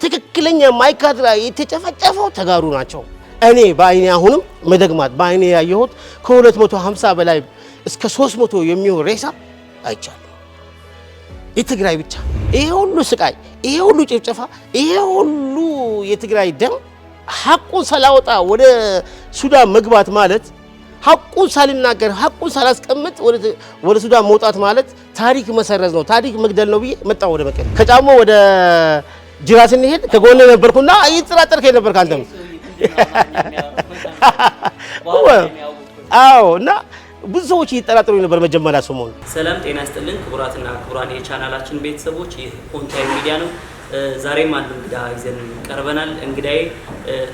ትክክለኛ ማይካድራ የተጨፈጨፈው ተጋሩ ናቸው። እኔ በአይኔ አሁንም መደግማት በአይኔ ያየሁት ከ250 በላይ እስከ 300 የሚሆን ሬሳ አይቻለሁ። የትግራይ ብቻ ይሄ ሁሉ ስቃይ፣ ይሄ ሁሉ ጭፍጨፋ፣ ይሄ ሁሉ የትግራይ ደም ሐቁን ሳላወጣ ወደ ሱዳን መግባት ማለት ሐቁን ሳልናገር ሐቁን ሳላስቀምጥ ወደ ሱዳን መውጣት ማለት ታሪክ መሰረዝ ነው፣ ታሪክ መግደል ነው ብዬ መጣ ወደ መቀሌ። ከጫሞ ወደ ጅራ ስንሄድ ከጎኔ ነበርኩና እየተጠራጠርከኝ ነበር ካንተም አዎ እና ብዙ ሰዎች እየተጠራጠሩ ነበር መጀመሪያ ሰሞኑ። ሰላም ጤና ይስጥልን ክቡራትና ክቡራን የቻናላችን ቤተሰቦች፣ ይህ ኦንታይም ሚዲያ ነው። ዛሬም አንድ እንግዳ ይዘን ቀርበናል። እንግዳዬ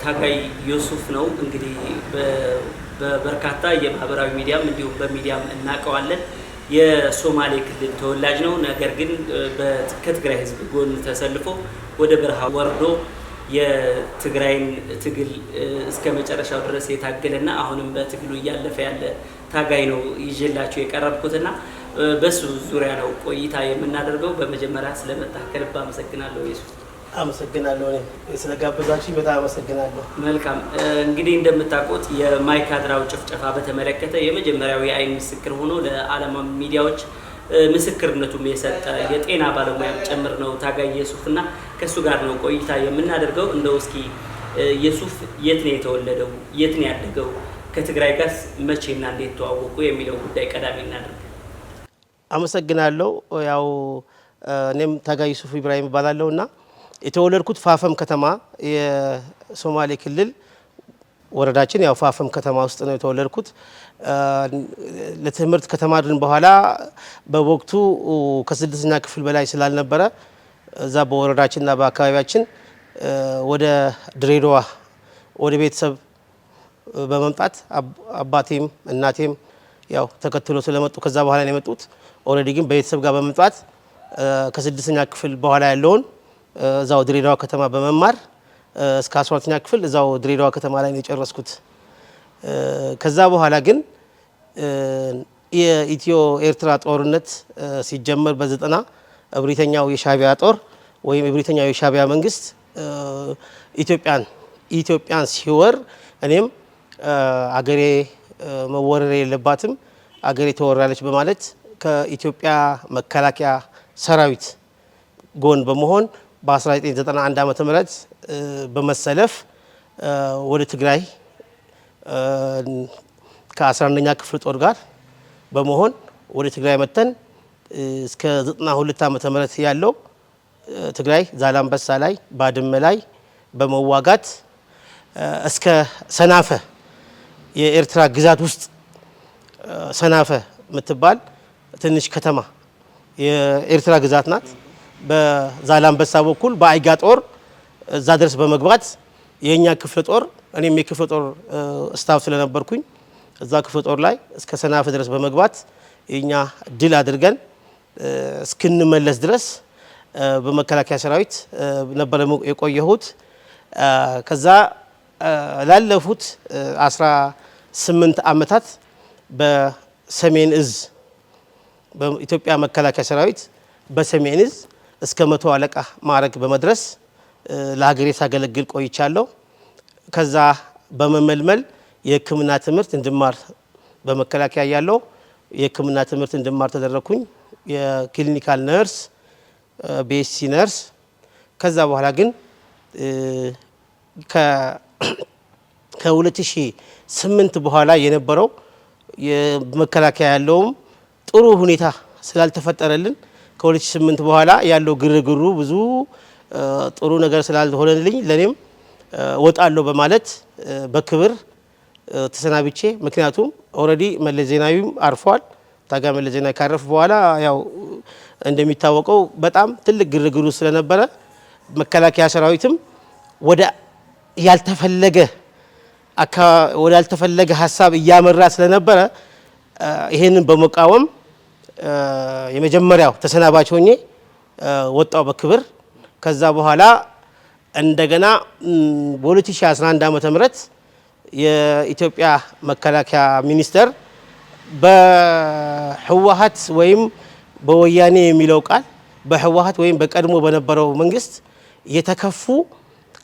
ታጋይ ዮሱፍ ነው። እንግዲህ በበርካታ የማህበራዊ ሚዲያም እንዲሁም በሚዲያም እናውቀዋለን። የሶማሌ ክልል ተወላጅ ነው። ነገር ግን ከትግራይ ህዝብ ጎን ተሰልፎ ወደ በረሃ ወርዶ የትግራይን ትግል እስከ መጨረሻው ድረስ የታገለና አሁንም በትግሉ እያለፈ ያለ ታጋይ ነው ይዤላችሁ የቀረብኩትና በሱ ዙሪያ ነው ቆይታ የምናደርገው። በመጀመሪያ ስለመጣ ከልብ አመሰግናለሁ ኢየሱስ። አመሰግናለሁ ስለጋበዛችሁ በጣም አመሰግናለሁ። መልካም እንግዲህ እንደምታውቁት የማይካድራው ጭፍጨፋ በተመለከተ የመጀመሪያው የአይን ምስክር ሆኖ ለዓለም ሚዲያዎች ምስክርነቱም የሰጠ የጤና ባለሙያም ጨምር ነው ታጋይ ዮሱፍና ከሱ ጋር ነው ቆይታ የምናደርገው። እንደው እስኪ ዮሱፍ የት ነው የተወለደው? የት ነው ያደገው? ከትግራይ ጋር መቼና እንዴት ተዋወቁ የሚለው ጉዳይ ቀዳሚ እናደርግ። አመሰግናለሁ። ያው እኔም ታጋይ ዮሱፍ ኢብራሂም እባላለሁና የተወለድኩት ፋፈም ከተማ የሶማሌ ክልል ወረዳችን ያው ፋፈም ከተማ ውስጥ ነው የተወለድኩት። ለትምህርት ከተማርን በኋላ በወቅቱ ከ6ኛ ክፍል በላይ ስላልነበረ እዛ በወረዳችንና በአካባቢያችን ወደ ድሬዳዋ ወደ ቤተሰብ በመምጣት አባቴም እናቴም ያው ተከትሎ ስለመጡ ከዛ በኋላ ነው የመጡት። ኦሬዲ ግን በቤተሰብ ጋር በመምጣት ከ6ኛ ክፍል በኋላ ያለውን እዛው ድሬዳዋ ከተማ በመማር እስከ 12ኛ ክፍል እዛው ድሬዳዋ ከተማ ላይ ነው የጨረስኩት። ከዛ በኋላ ግን የኢትዮ ኤርትራ ጦርነት ሲጀመር በ90 እብሪተኛው የሻቢያ ጦር ወይም እብሪተኛው የሻቢያ መንግስት ኢትዮጵያን ሲወር እኔም አገሬ መወረር የለባትም አገሬ ተወራለች በማለት ከኢትዮጵያ መከላከያ ሰራዊት ጎን በመሆን በ1991 ዓመተ ምህረት በመሰለፍ ወደ ትግራይ ከ11ኛ ክፍለ ጦር ጋር በመሆን ወደ ትግራይ መተን እስከ 92 ዓመተ ምህረት ያለው ትግራይ ዛላምበሳ ላይ ባድመ ላይ በመዋጋት እስከ ሰናፈ የኤርትራ ግዛት ውስጥ ሰናፈ የምትባል ትንሽ ከተማ የኤርትራ ግዛት ናት። በዛላምበሳ በኩል በአይጋ ጦር እዛ ድረስ በመግባት የኛ ክፍለ ጦር እኔም የክፍለ ጦር ስታፍ ስለነበርኩኝ እዛ ክፍለ ጦር ላይ እስከ ሰናፈ ድረስ በመግባት የኛ ድል አድርገን እስክንመለስ ድረስ በመከላከያ ሰራዊት ነበር የቆየሁት። ከዛ ላለፉት 18 ዓመታት በሰሜን እዝ በኢትዮጵያ መከላከያ ሰራዊት በሰሜን እዝ እስከ 100 አለቃ ማዕረግ በመድረስ ለሀገሬ ሳገለግል ቆይቻለሁ። ከዛ በመመልመል የሕክምና ትምህርት እንድማር በመከላከያ ያለው የሕክምና ትምህርት እንድማር ተደረኩኝ። የክሊኒካል ነርስ ቤሲ ነርስ። ከዛ በኋላ ግን ከ2008 በኋላ የነበረው የመከላከያ ያለውም ጥሩ ሁኔታ ስላልተፈጠረልን ከ2008 በኋላ ያለው ግርግሩ ብዙ ጥሩ ነገር ስላልሆነልኝ ለኔም ወጣለሁ በማለት በክብር ተሰናብቼ ምክንያቱም ኦሬዲ መለስ ዜናዊም አርፏል። ታጋይ መለስ ዜናዊ ካረፈ በኋላ ያው እንደሚታወቀው በጣም ትልቅ ግርግሩ ስለነበረ መከላከያ ሰራዊትም ወደ ያልተፈለገ ሀሳብ እያመራ ስለነበረ ይሄንን በመቃወም የመጀመሪያው ተሰናባች ሆኜ ወጣው በክብር። ከዛ በኋላ እንደገና በ2011 ዓመተ ምህረት የኢትዮጵያ መከላከያ ሚኒስቴር በህወሓት ወይም በወያኔ የሚለው ቃል በህወሓት ወይም በቀድሞ በነበረው መንግስት የተከፉ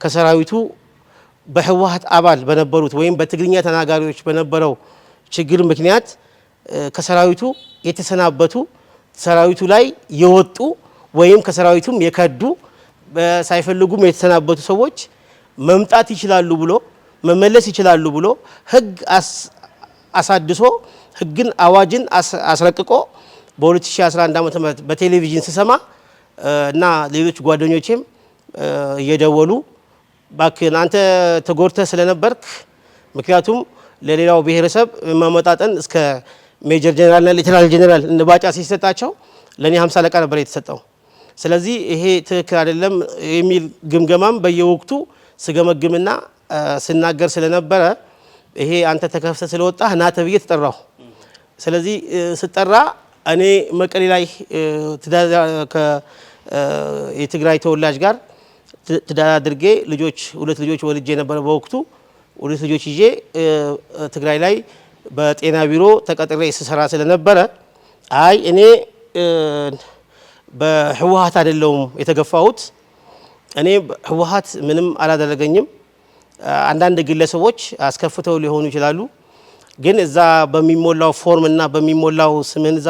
ከሰራዊቱ በህወሓት አባል በነበሩት ወይም በትግርኛ ተናጋሪዎች በነበረው ችግር ምክንያት ከሰራዊቱ የተሰናበቱ ሰራዊቱ ላይ የወጡ ወይም ከሰራዊቱም የከዱ ሳይፈልጉም የተሰናበቱ ሰዎች መምጣት ይችላሉ ብሎ መመለስ ይችላሉ ብሎ ህግ አሳድሶ ህግን አዋጅን አስረቅቆ በ2011 ዓ.ም በቴሌቪዥን ስሰማ እና ሌሎች ጓደኞቼም እየደወሉ ባክን አንተ ተጎርተህ ስለነበርክ ምክንያቱም ለሌላው ብሔረሰብ ማመጣጠን እስከ ሜጀር ጀነራል እና ሌተናል ጀነራል እንባጫ ሲሰጣቸው ለኔ 50 አለቃ ነበር የተሰጠው። ስለዚህ ይሄ ትክክል አይደለም የሚል ግምገማም በየወቅቱ ስገመግምና ስናገር ስለነበረ ይሄ አንተ ተከፍተህ ስለወጣህ ና ተብዬ ተጠራሁ። ስለዚህ ስጠራ እኔ መቀሌ ላይ የትግራይ ተወላጅ ጋር ትዳር አድርጌ ሁለት ልጆች ወልጄ ነበር። በወቅቱ ሁለት ልጆች ይዤ ትግራይ ላይ በጤና ቢሮ ተቀጥሬ ስሰራ ስለነበረ አይ እኔ በህወሓት አይደለም የተገፋሁት፣ እኔ ህወሓት ምንም አላደረገኝም። አንዳንድ ግለሰቦች አስከፍተው ሊሆኑ ይችላሉ፣ ግን እዛ በሚሞላው ፎርም እና በሚሞላው ስምህን እዛ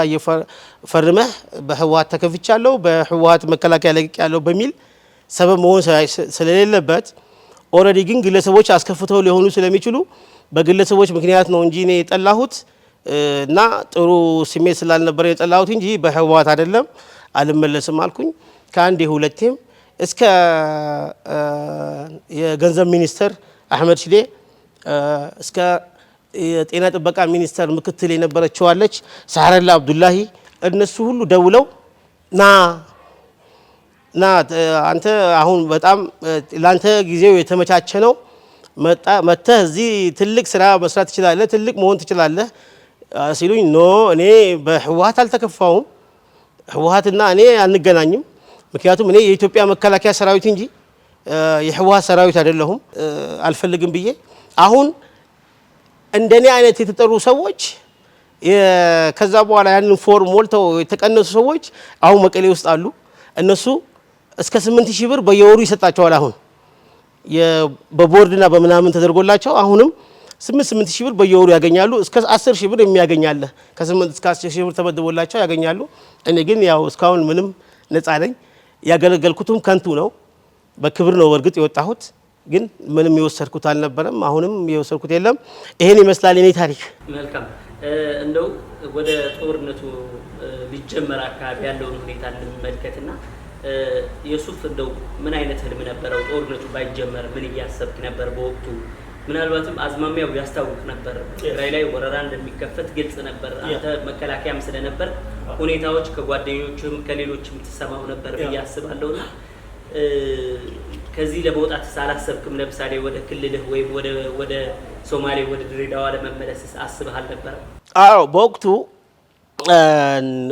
ፈርመህ በህወሓት ተከፍቻለሁ በህወሓት መከላከያ ለቅቄያለሁ በሚል ሰበብ መሆን ስለሌለበት ኦሬዲ ግን ግለሰቦች አስከፍተው ሊሆኑ ስለሚችሉ በግለሰቦች ምክንያት ነው እንጂ እኔ የጠላሁት እና ጥሩ ስሜት ስላልነበረ የጠላሁት እንጂ በህወሓት አይደለም አልመለስም አልኩኝ። ከአንዴ ሁለቴም እስከ የገንዘብ ሚኒስተር አህመድ ሺዴ እስከ የጤና ጥበቃ ሚኒስተር ምክትል የነበረችዋለች ሳህረላ አብዱላሂ እነሱ ሁሉ ደውለው ና አንተ አሁን በጣም ላንተ ጊዜው የተመቻቸ ነው መጥተህ እዚህ ትልቅ ስራ መስራት ትችላለህ፣ ትልቅ መሆን ትችላለህ ሲሉኝ ኖ እኔ በህወሓት አልተከፋውም፣ ህወሓትና እኔ አንገናኝም። ምክንያቱም እኔ የኢትዮጵያ መከላከያ ሰራዊት እንጂ የህወሓት ሰራዊት አይደለሁም አልፈልግም ብዬ አሁን እንደኔ አይነት የተጠሩ ሰዎች ከዛ በኋላ ያንን ፎርም ሞልተው የተቀነሱ ሰዎች አሁን መቀሌ ውስጥ አሉ። እነሱ እስከ 8000 ብር በየወሩ ይሰጣቸዋል። አሁን በቦርድና በምናምን ተደርጎላቸው አሁንም 8000 ብር በየወሩ ያገኛሉ። እስከ 10000 ብር የሚያገኛለ ከ8 እስከ 10000 ብር ተመድቦላቸው ያገኛሉ። እኔ ግን ያው እስካሁን ምንም ነፃ ነኝ። ያገለገልኩትም ከንቱ ነው። በክብር ነው ወርግጥ የወጣሁት፣ ግን ምንም የወሰድኩት አልነበረም። አሁንም የወሰድኩት የለም። ይሄን ይመስላል የኔ ታሪክ። መልካም እንደው ወደ ጦርነቱ ሊጀመር አካባቢ ያለውን ሁኔታ እንመልከትና የሱፍ እንደው ምን አይነት ህልም ነበረው? ጦርነቱ ባይጀመር ምን እያሰብክ ነበር በወቅቱ? ምናልባትም አዝማሚያው ያስታውቅ ነበር። ትግራይ ላይ ወረራ እንደሚከፈት ግልጽ ነበር። አንተ መከላከያም ስለነበር ሁኔታዎች ከጓደኞችም ከሌሎችም ተሰማው ነበር ብዬ አስባለሁና ከዚህ ለመውጣት ሳላሰብክም ለምሳሌ ወደ ክልልህ ወይም ወደ ሶማሌ ወደ ድሬዳዋ ለመመለስ አስበሃል ነበር? አዎ በወቅቱ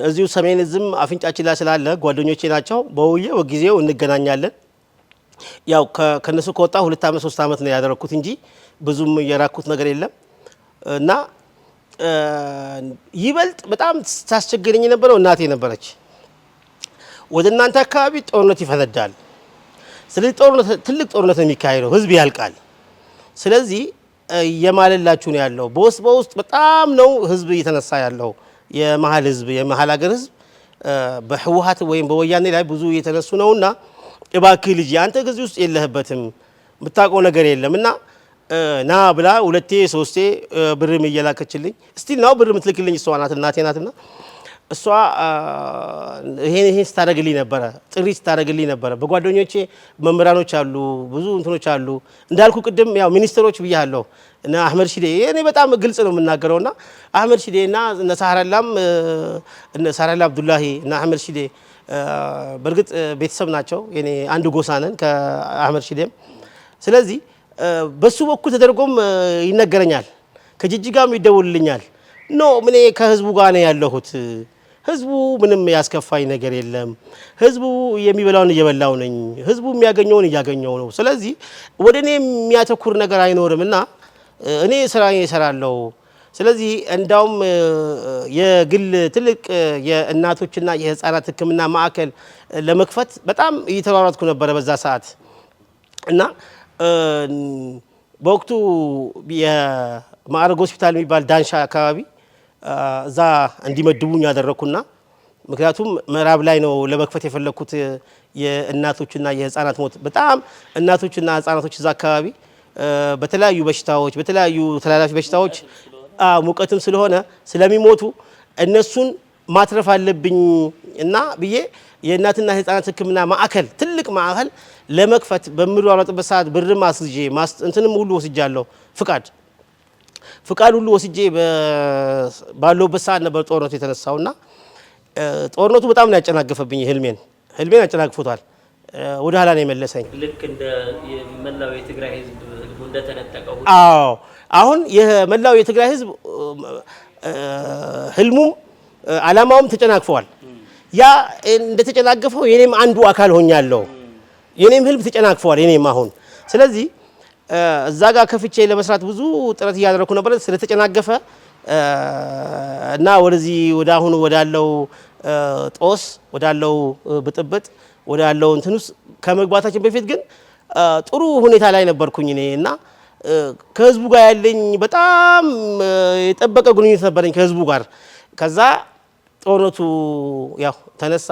እዚሁ ሰሜን እዝም አፍንጫችን ላይ ስላለ ጓደኞቼ ናቸው። በጊዜው እንገናኛለን። ያው ከነሱ ከወጣ 2 አመት 3 አመት ነው ያደረኩት እንጂ ብዙም የራኩት ነገር የለም። እና ይበልጥ በጣም ታስቸግረኝ የነበረው እናቴ ነበረች። ወደ እናንተ አካባቢ ጦርነት ይፈነዳል፣ ስለዚህ ትልቅ ጦርነት ነው የሚካሄደው፣ ህዝብ ያልቃል። ስለዚህ የማለላችሁ ነው ያለው። በውስጥ በጣም ነው ህዝብ እየተነሳ ያለው። የመሀል ህዝብ የመሀል ሀገር ህዝብ በህወሓት ወይም በወያኔ ላይ ብዙ እየተነሱ ነውና እባክህ ልጅ አንተ ከዚህ ውስጥ የለህበትም የምታውቀው ነገር የለምና ና ብላ 2 3 ብርም እየላከችልኝ ስቲል ነው ብር የምትልክልኝ እሷ ናት፣ እናቴ ናትና እሷ ይሄን ስታደርግልኝ ነበረ፣ ጥሪ ስታደርግልኝ ነበረ። በጓደኞቼ መምህራኖች አሉ፣ ብዙ እንትኖች አሉ። እንዳልኩ ቅድም ያው ሚኒስትሮች ብያለሁ እና አህመድ ሺዴ እኔ በጣም ግልጽ ነው የምናገረውና አህመድ ሺዴና እነ ሳህረላ አብዱላሂ እና አህመድ ሺዴ በእርግጥ ቤተሰብ ናቸው። የኔ አንድ ጎሳ ነን ከአህመድ ሺዴም። ስለዚህ በሱ በኩል ተደርጎም ይነገረኛል፣ ከጅጅጋም ይደውልልኛል። ኖ እኔ ከህዝቡ ጋር ነው ያለሁት፣ ህዝቡ ምንም ያስከፋኝ ነገር የለም፣ ህዝቡ የሚበላውን እየበላው ነኝ፣ ህዝቡ የሚያገኘውን እያገኘው ነው። ስለዚህ ወደ እኔ የሚያተኩር ነገር አይኖርምና እኔ ስራዬን እሰራለሁ፣ ስለዚህ እንዳውም የግል ትልቅ የእናቶችና የህፃናት ሕክምና ማዕከል ለመክፈት በጣም እየተሯሯጥኩ ነበረ በዛ ሰዓት እና በወቅቱ የማዕረግ ሆስፒታል የሚባል ዳንሻ አካባቢ እዛ እንዲመድቡኝ ያደረኩና ምክንያቱም ምዕራብ ላይ ነው ለመክፈት የፈለኩት የእናቶችና የህፃናት ሞት በጣም እናቶችና ህፃናቶች እዛ አካባቢ በተለያዩ በሽታዎች በተለያዩ ተላላፊ በሽታዎች ሙቀትም ስለሆነ ስለሚሞቱ እነሱን ማትረፍ አለብኝ እና ብዬ የእናትና ህፃናት ሕክምና ማዕከል ትልቅ ማዕከል ለመክፈት በምሯሯጥበት ሰዓት ብርም አስይዤ እንትንም ሁሉ ወስጃለሁ ፍቃድ ሁሉ ወስጄ ባለውበት ሰዓት ነበር ጦርነቱ የተነሳውና ጦርነቱ በጣም ነው ያጨናገፈብኝ ህልሜን ያጨናግፎታል ወደ ኋላ ነው የመለሰኝ ልክ እንደ የመላው የትግራይ ህዝብ እንደተነጠቀው አሁን የመላው የትግራይ ህዝብ ህልሙም አላማውም ተጨናግፈዋል ያ እንደተጨናገፈው የኔም አንዱ አካል ሆኛለሁ የኔም ህልም ተጨናግፈዋል የኔም አሁን ስለዚህ እዛ ጋር ከፍቼ ለመስራት ብዙ ጥረት እያደረኩ ነበር ስለተጨናገፈ እና ወደዚህ ወደ አሁን ወዳለው ጦስ ወዳለው ብጥብጥ ወዳለው እንትንስ ከመግባታችን በፊት ግን ጥሩ ሁኔታ ላይ ነበርኩኝ እኔ እና ከህዝቡ ጋር ያለኝ በጣም የጠበቀ ግንኙነት ነበረኝ ከህዝቡ ጋር ከዛ ጦርነቱ ያው ተነሳ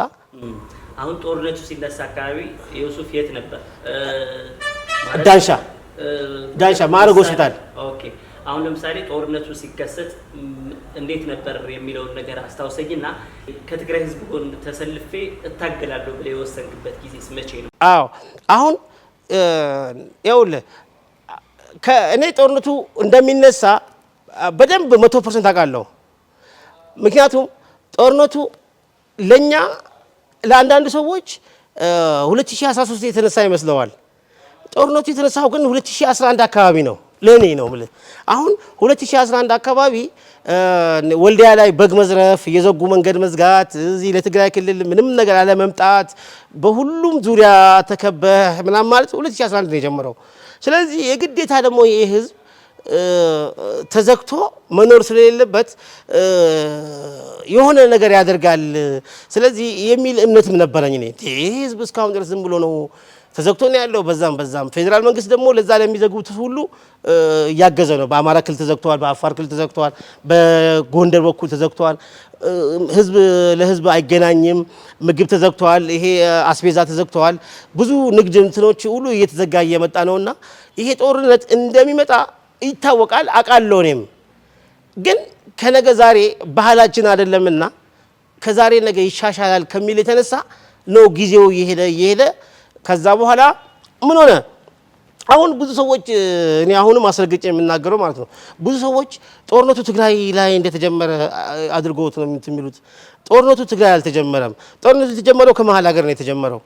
አሁን ጦርነቱ ሲነሳ አካባቢ ዮሱፍ የት ነበር ዳንሻ ማዕረግ ሆስፒታል ኦኬ አሁን ለምሳሌ ጦርነቱ ሲከሰት እንዴት ነበር የሚለውን ነገር አስታውሰኝና ከትግራይ ህዝብ ጎን ተሰልፌ እታገላለሁ ብለህ የወሰንክበት ጊዜስ መቼ ነው አሁን ይኸውልህ ከእኔ ጦርነቱ እንደሚነሳ በደንብ 100% አውቃለሁ ምክንያቱም ጦርነቱ ለኛ ለአንዳንድ ሰዎች 2013 የተነሳ ይመስለዋል ጦርነቱ የተነሳው ግን 2011 አካባቢ ነው ለኔ ነው ማለት አሁን 2011 አካባቢ ወልዲያ ላይ በግ መዝረፍ የዘጉ መንገድ መዝጋት እዚህ ለትግራይ ክልል ምንም ነገር አለ መምጣት በሁሉም ዙሪያ ተከበህ ምናምን ማለት 2011 ነው የጀመረው ስለዚህ የግዴታ ደግሞ ይሄ ህዝብ ተዘግቶ መኖር ስለሌለበት የሆነ ነገር ያደርጋል ስለዚህ የሚል እምነትም ነበረኝ እኔ ይሄ ህዝብ እስካሁን ድረስ ዝም ብሎ ነው ተዘግቶ ነው ያለው በዛም ፌደራል መንግስት ደግሞ ለዛ ለሚዘጉት ሁሉ ያገዘ ነው በአማራ ክልል ተዘግቷል በአፋር ክልል ተዘግቷል በጎንደር በኩል ተዘግቷል ህዝብ ለህዝብ አይገናኝም ምግብ ተዘግቷል ይሄ አስቤዛ ተዘግቷል ብዙ ንግድ እንትኖች ሁሉ እየተዘጋ እየመጣ ነውና ይሄ ጦርነት እንደሚመጣ ይታወቃል አቃለው እኔም ግን ከነገ ዛሬ ባህላችን አይደለምና ከዛሬ ነገ ይሻሻላል ከሚል የተነሳ ነው ጊዜው እየሄደ ከዛ በኋላ ምን ሆነ አሁን ብዙ ሰዎች እኔ አሁንም አስረግጬ የምናገረው ማለት ነው ብዙ ሰዎች ጦርነቱ ትግራይ ላይ እንደተጀመረ አድርጎት ነው የሚሉት ጦርነቱ ትግራይ አልተጀመረም ጦርነቱ የተጀመረው ከመሃል ሀገር ነው የተጀመረው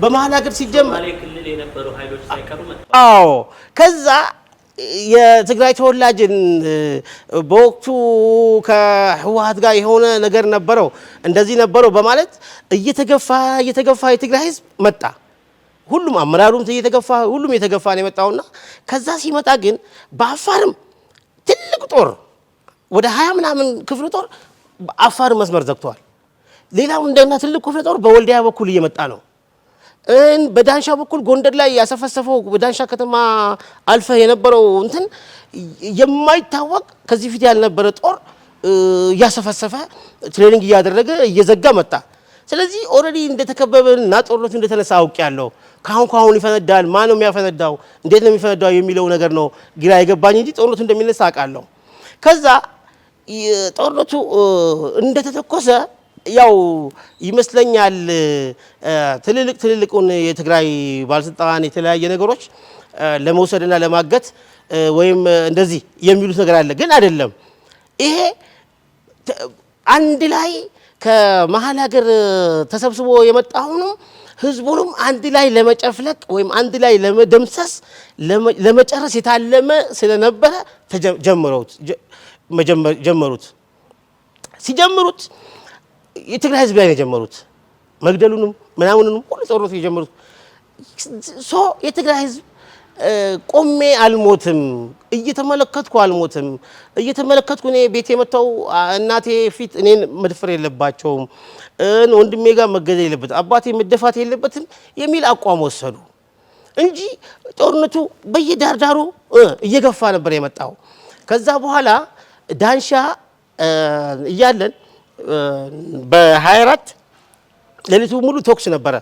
በመሃል ሀገር ሲጀመር ማለ ክልል የነበሩ ኃይሎች ሳይቀሩ ከዛ የትግራይ ተወላጅን በወቅቱ ከህወሓት ጋር የሆነ ነገር ነበረው እንደዚህ ነበረው በማለት እየተገፋ የትግራይ ህዝብ መጣ ሁሉም አመራሩም እየተገፋ ሁሉም የተገፋ ነው የመጣውና ከዛ ሲመጣ ግን በአፋርም ትልቅ ጦር ወደ 20 ምናምን ክፍለ ጦር አፋር መስመር ዘግቷል ሌላው እንደና ትልቅ ክፍለ ጦር በወልዲያ በኩል እየመጣ ነው በዳንሻ በኩል ጎንደር ላይ ያሰፈሰፈው በዳንሻ ከተማ አልፈ የነበረው እንትን የማይታወቅ ከዚህ ፊት ያልነበረ ጦር ያሰፈሰፈ ትሬኒንግ እያደረገ እየዘጋ መጣ ስለዚህ ኦሬዲ እንደተከበበና ጦርነቱ እንደተነሳ አውቄያለሁ ካሁን ይፈነዳል ማን ነው የሚያፈነዳው እንዴት ነው የሚፈነዳው የሚለው ነገር ነው ግራ የገባኝ እንጂ ጦርነቱ እንደሚነሳ አውቃለሁ ከዛ ጦርነቱ እንደተተኮሰ ያው ይመስለኛል ትልልቁን የትግራይ ባለስልጣን የተለያየ ነገሮች ለመውሰድና ለማገት ወይም እንደዚህ የሚሉት ነገር አለ ግን አይደለም ይሄ አንድ ላይ ከመሃል ሀገር ተሰብስቦ የመጣው ነው ህዝቡንም አንድ ላይ ለመጨፍለቅ ወይም አንድ ላይ ለመደምሰስ ለመጨረስ የታለመ ስለነበረ ጀመሩት ሲጀምሩት የትግራይ ህዝብ ላይ ነው የጀመሩት መግደሉንም ምናምኑንም ሁሉ ጦርነቱ የጀመሩት የትግራይ ህዝብ ቆሜ አልሞትም፣ እየተመለከትኩ አልሞትም። እየተመለከትኩ እኔ ቤት የመጣው እናቴ ፊት እኔን መድፈር የለባቸውም፣ ወንድሜ ጋር መገደል የለበትም፣ አባቴ መደፋት የለበትም የሚል አቋም ወሰዱ እንጂ ጦርነቱ በየዳርዳሩ እየገፋ ነበር የመጣው። ከዛ በኋላ ዳንሻ እያለን በ24 ሌሊቱ ሙሉ ተኩስ ነበረ።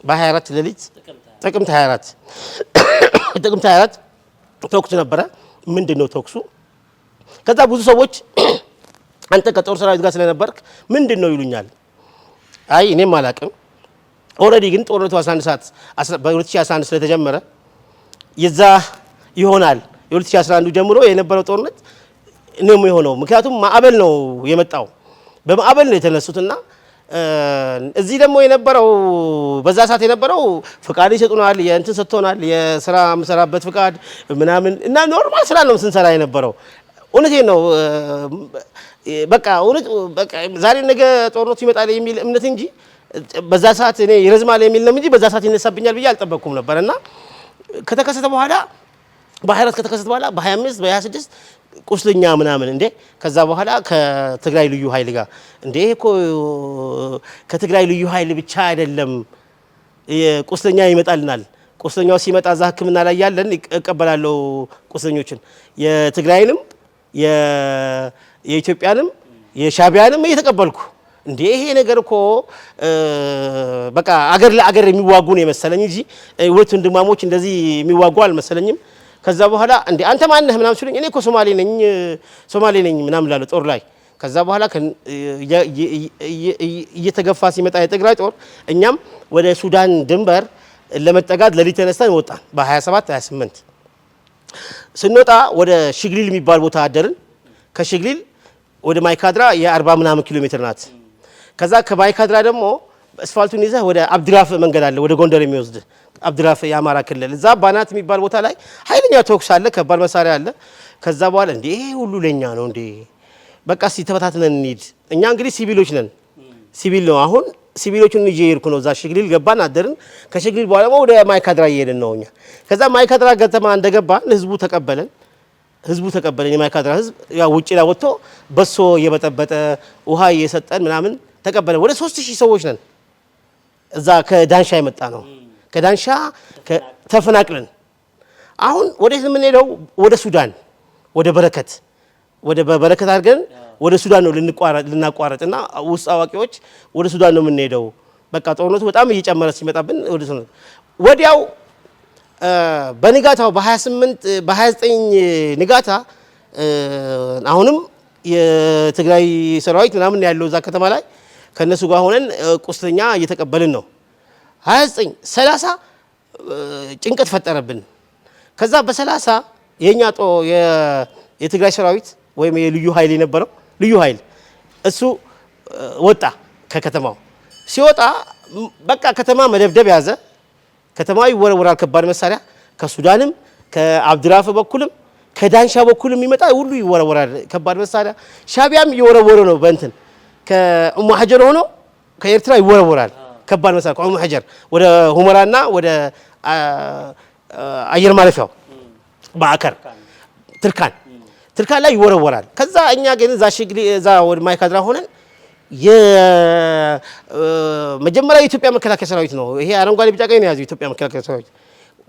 በ24 ሌሊት ጥቅምት 24 ተኩስ ነበረ። ምንድነው ተኩሱ? ከዛ ብዙ ሰዎች አንተ ከጦር ሰራዊት ጋር ስለነበርክ ምንድነው ይሉኛል። አይ እኔም አላቅም። ኦልሬዲ ግን ጦርነቱ 11 ሰዓት በ2011 ስለተጀመረ የዛ ይሆናል የ2011 ጀምሮ የነበረው ጦርነት ነው የሆነው። ምክንያቱም ማዕበል ነው የመጣው፣ በማዕበል ነው የተነሱትና እዚህ ደግሞ የነበረው በዛ ሰዓት የነበረው ፍቃድ ይሰጡናል፣ የእንትን ሰጥቶናል፣ የስራ መሰራበት ፍቃድ ምናምን እና ኖርማል ስራ ነው ስንሰራ የነበረው። እውነቴን ነው። በቃ እውነት በቃ ዛሬ ነገ ጦርነቱ ይመጣል የሚል እምነት እንጂ በዛ ሰዓት እኔ ይረዝማል የሚል ነው እንጂ በዛ ሰዓት ይነሳብኛል ብዬ አልጠበቅኩም ነበርና ከተከሰተ በኋላ በ24 ከተከሰተ በኋላ በ25 በ26 ቁስለኛ ምናምን እንዴ ከዛ በኋላ ከትግራይ ልዩ ኃይል ጋር እንዴ እኮ ከትግራይ ልዩ ኃይል ብቻ አይደለም ቁስለኛ ይመጣልናል። ቁስለኛው ሲመጣ እዛ ሕክምና ላይ ያለን እቀበላለሁ ቁስለኞችን የትግራይንም የኢትዮጵያንም የሻቢያንም እየተቀበልኩ እንዴ ይሄ ነገር እኮ በቃ አገር ለአገር የሚዋጉ ነው የመሰለኝ እንጂ ሁለት ወንድማሞች እንደዚህ የሚዋጉ አልመሰለኝም። ከዛ በኋላ እንዴ አንተ ማን ነህ ምናምን ሲሉኝ እኔ እኮ ሶማሌ ነኝ ምናምን ላለው ጦር ላይ ከዛ በኋላ እየተገፋ ሲመጣ የትግራይ ጦር እኛም ወደ ሱዳን ድንበር ለመጠጋት ለሊት ተነስተን ወጣን። በ27 28 ስንወጣ ወደ ሽግሊል የሚባል ቦታ አደርን። ከሽግሊል ወደ ማይካድራ የ40 ምናምን ኪሎ ሜትር ናት። ከዛ ከማይካድራ ደግሞ አስፋልቱን ይዘህ ወደ አብድራፍ መንገድ አለ ወደ ጎንደር የሚወስድ አብድራፍ የአማራ ክልል እዛ ባናት የሚባል ቦታ ላይ ኃይለኛ ተኩስ አለ፣ ከባድ መሳሪያ አለ። ከዛ በኋላ እንዴ ይሄ ሁሉ ለኛ ነው እንዴ በቃ ተበታትነን እንሂድ። እኛ እንግዲህ ሲቪሎች ነን፣ ሲቪል ነው። አሁን ሲቪሎቹን ይዤ ሄድኩ ነው። እዛ ሽግሊል ገባን አደርን። ከሽግሊል በኋላ ወደ ማይካድራ እየሄድን ነው እኛ። ከዛ ማይካድራ ከተማ እንደገባን ህዝቡ ተቀበለን። የማይካድራ ህዝብ ያው ውጪ ላይ ወጥቶ በሶ እየበጠበጠ ውሃ እየሰጠን ምናምን ተቀበለን። ወደ 3000 ሰዎች ነን እዛ ከዳንሻ የመጣ ነው። ከዳንሻ ተፈናቅለን አሁን ወዴት የምንሄደው? ወደ ሱዳን ወደ በረከት አድርገን ወደ ሱዳን ነው ልናቋረጥና ውስጥ አዋቂዎች ወደ ሱዳን ነው የምንሄደው። በቃ ጦርነቱ በጣም እየጨመረ ሲመጣብን ወደ ሱዳን ወዲያው በንጋታው በ29 ንጋታ አሁንም የትግራይ ሰራዊት ምናምን ያለው እዛ ከተማ ላይ ከነሱ ጋር ሆነን ቁስለኛ እየተቀበልን ነው። 29 30 ጭንቀት ፈጠረብን። ከዛ በ30 የኛ የትግራይ ሰራዊት ወይም የልዩ ኃይል የነበረው ልዩ ኃይል እሱ ወጣ ከከተማው። ሲወጣ በቃ ከተማ መደብደብ ያዘ። ከተማ ይወረወራል ከባድ መሳሪያ ከሱዳንም ከአብድራፍ በኩልም ከዳንሻ በኩልም ይመጣ ሁሉ ይወረወራል ከባድ መሳሪያ። ሻቢያም እየወረወረ ነው በእንትን ከኡሙ ሀጀር ሆኖ ከኤርትራ ይወረወራል ከባድ መሳሪያ ከኡሙ ሀጀር ወደ ሁመራና ወደ አየር ማረፊያው በአከር ትርካን ላይ ይወረወራል። ከዛ እኛ ግን እዛ ወደ ማይካድራ ሆነን የመጀመሪያ የኢትዮጵያ መከላከያ ሰራዊት ነው ይሄ አረንጓዴ ቢጫ ቀይ ነው ያዘው የኢትዮጵያ መከላከያ ሰራዊት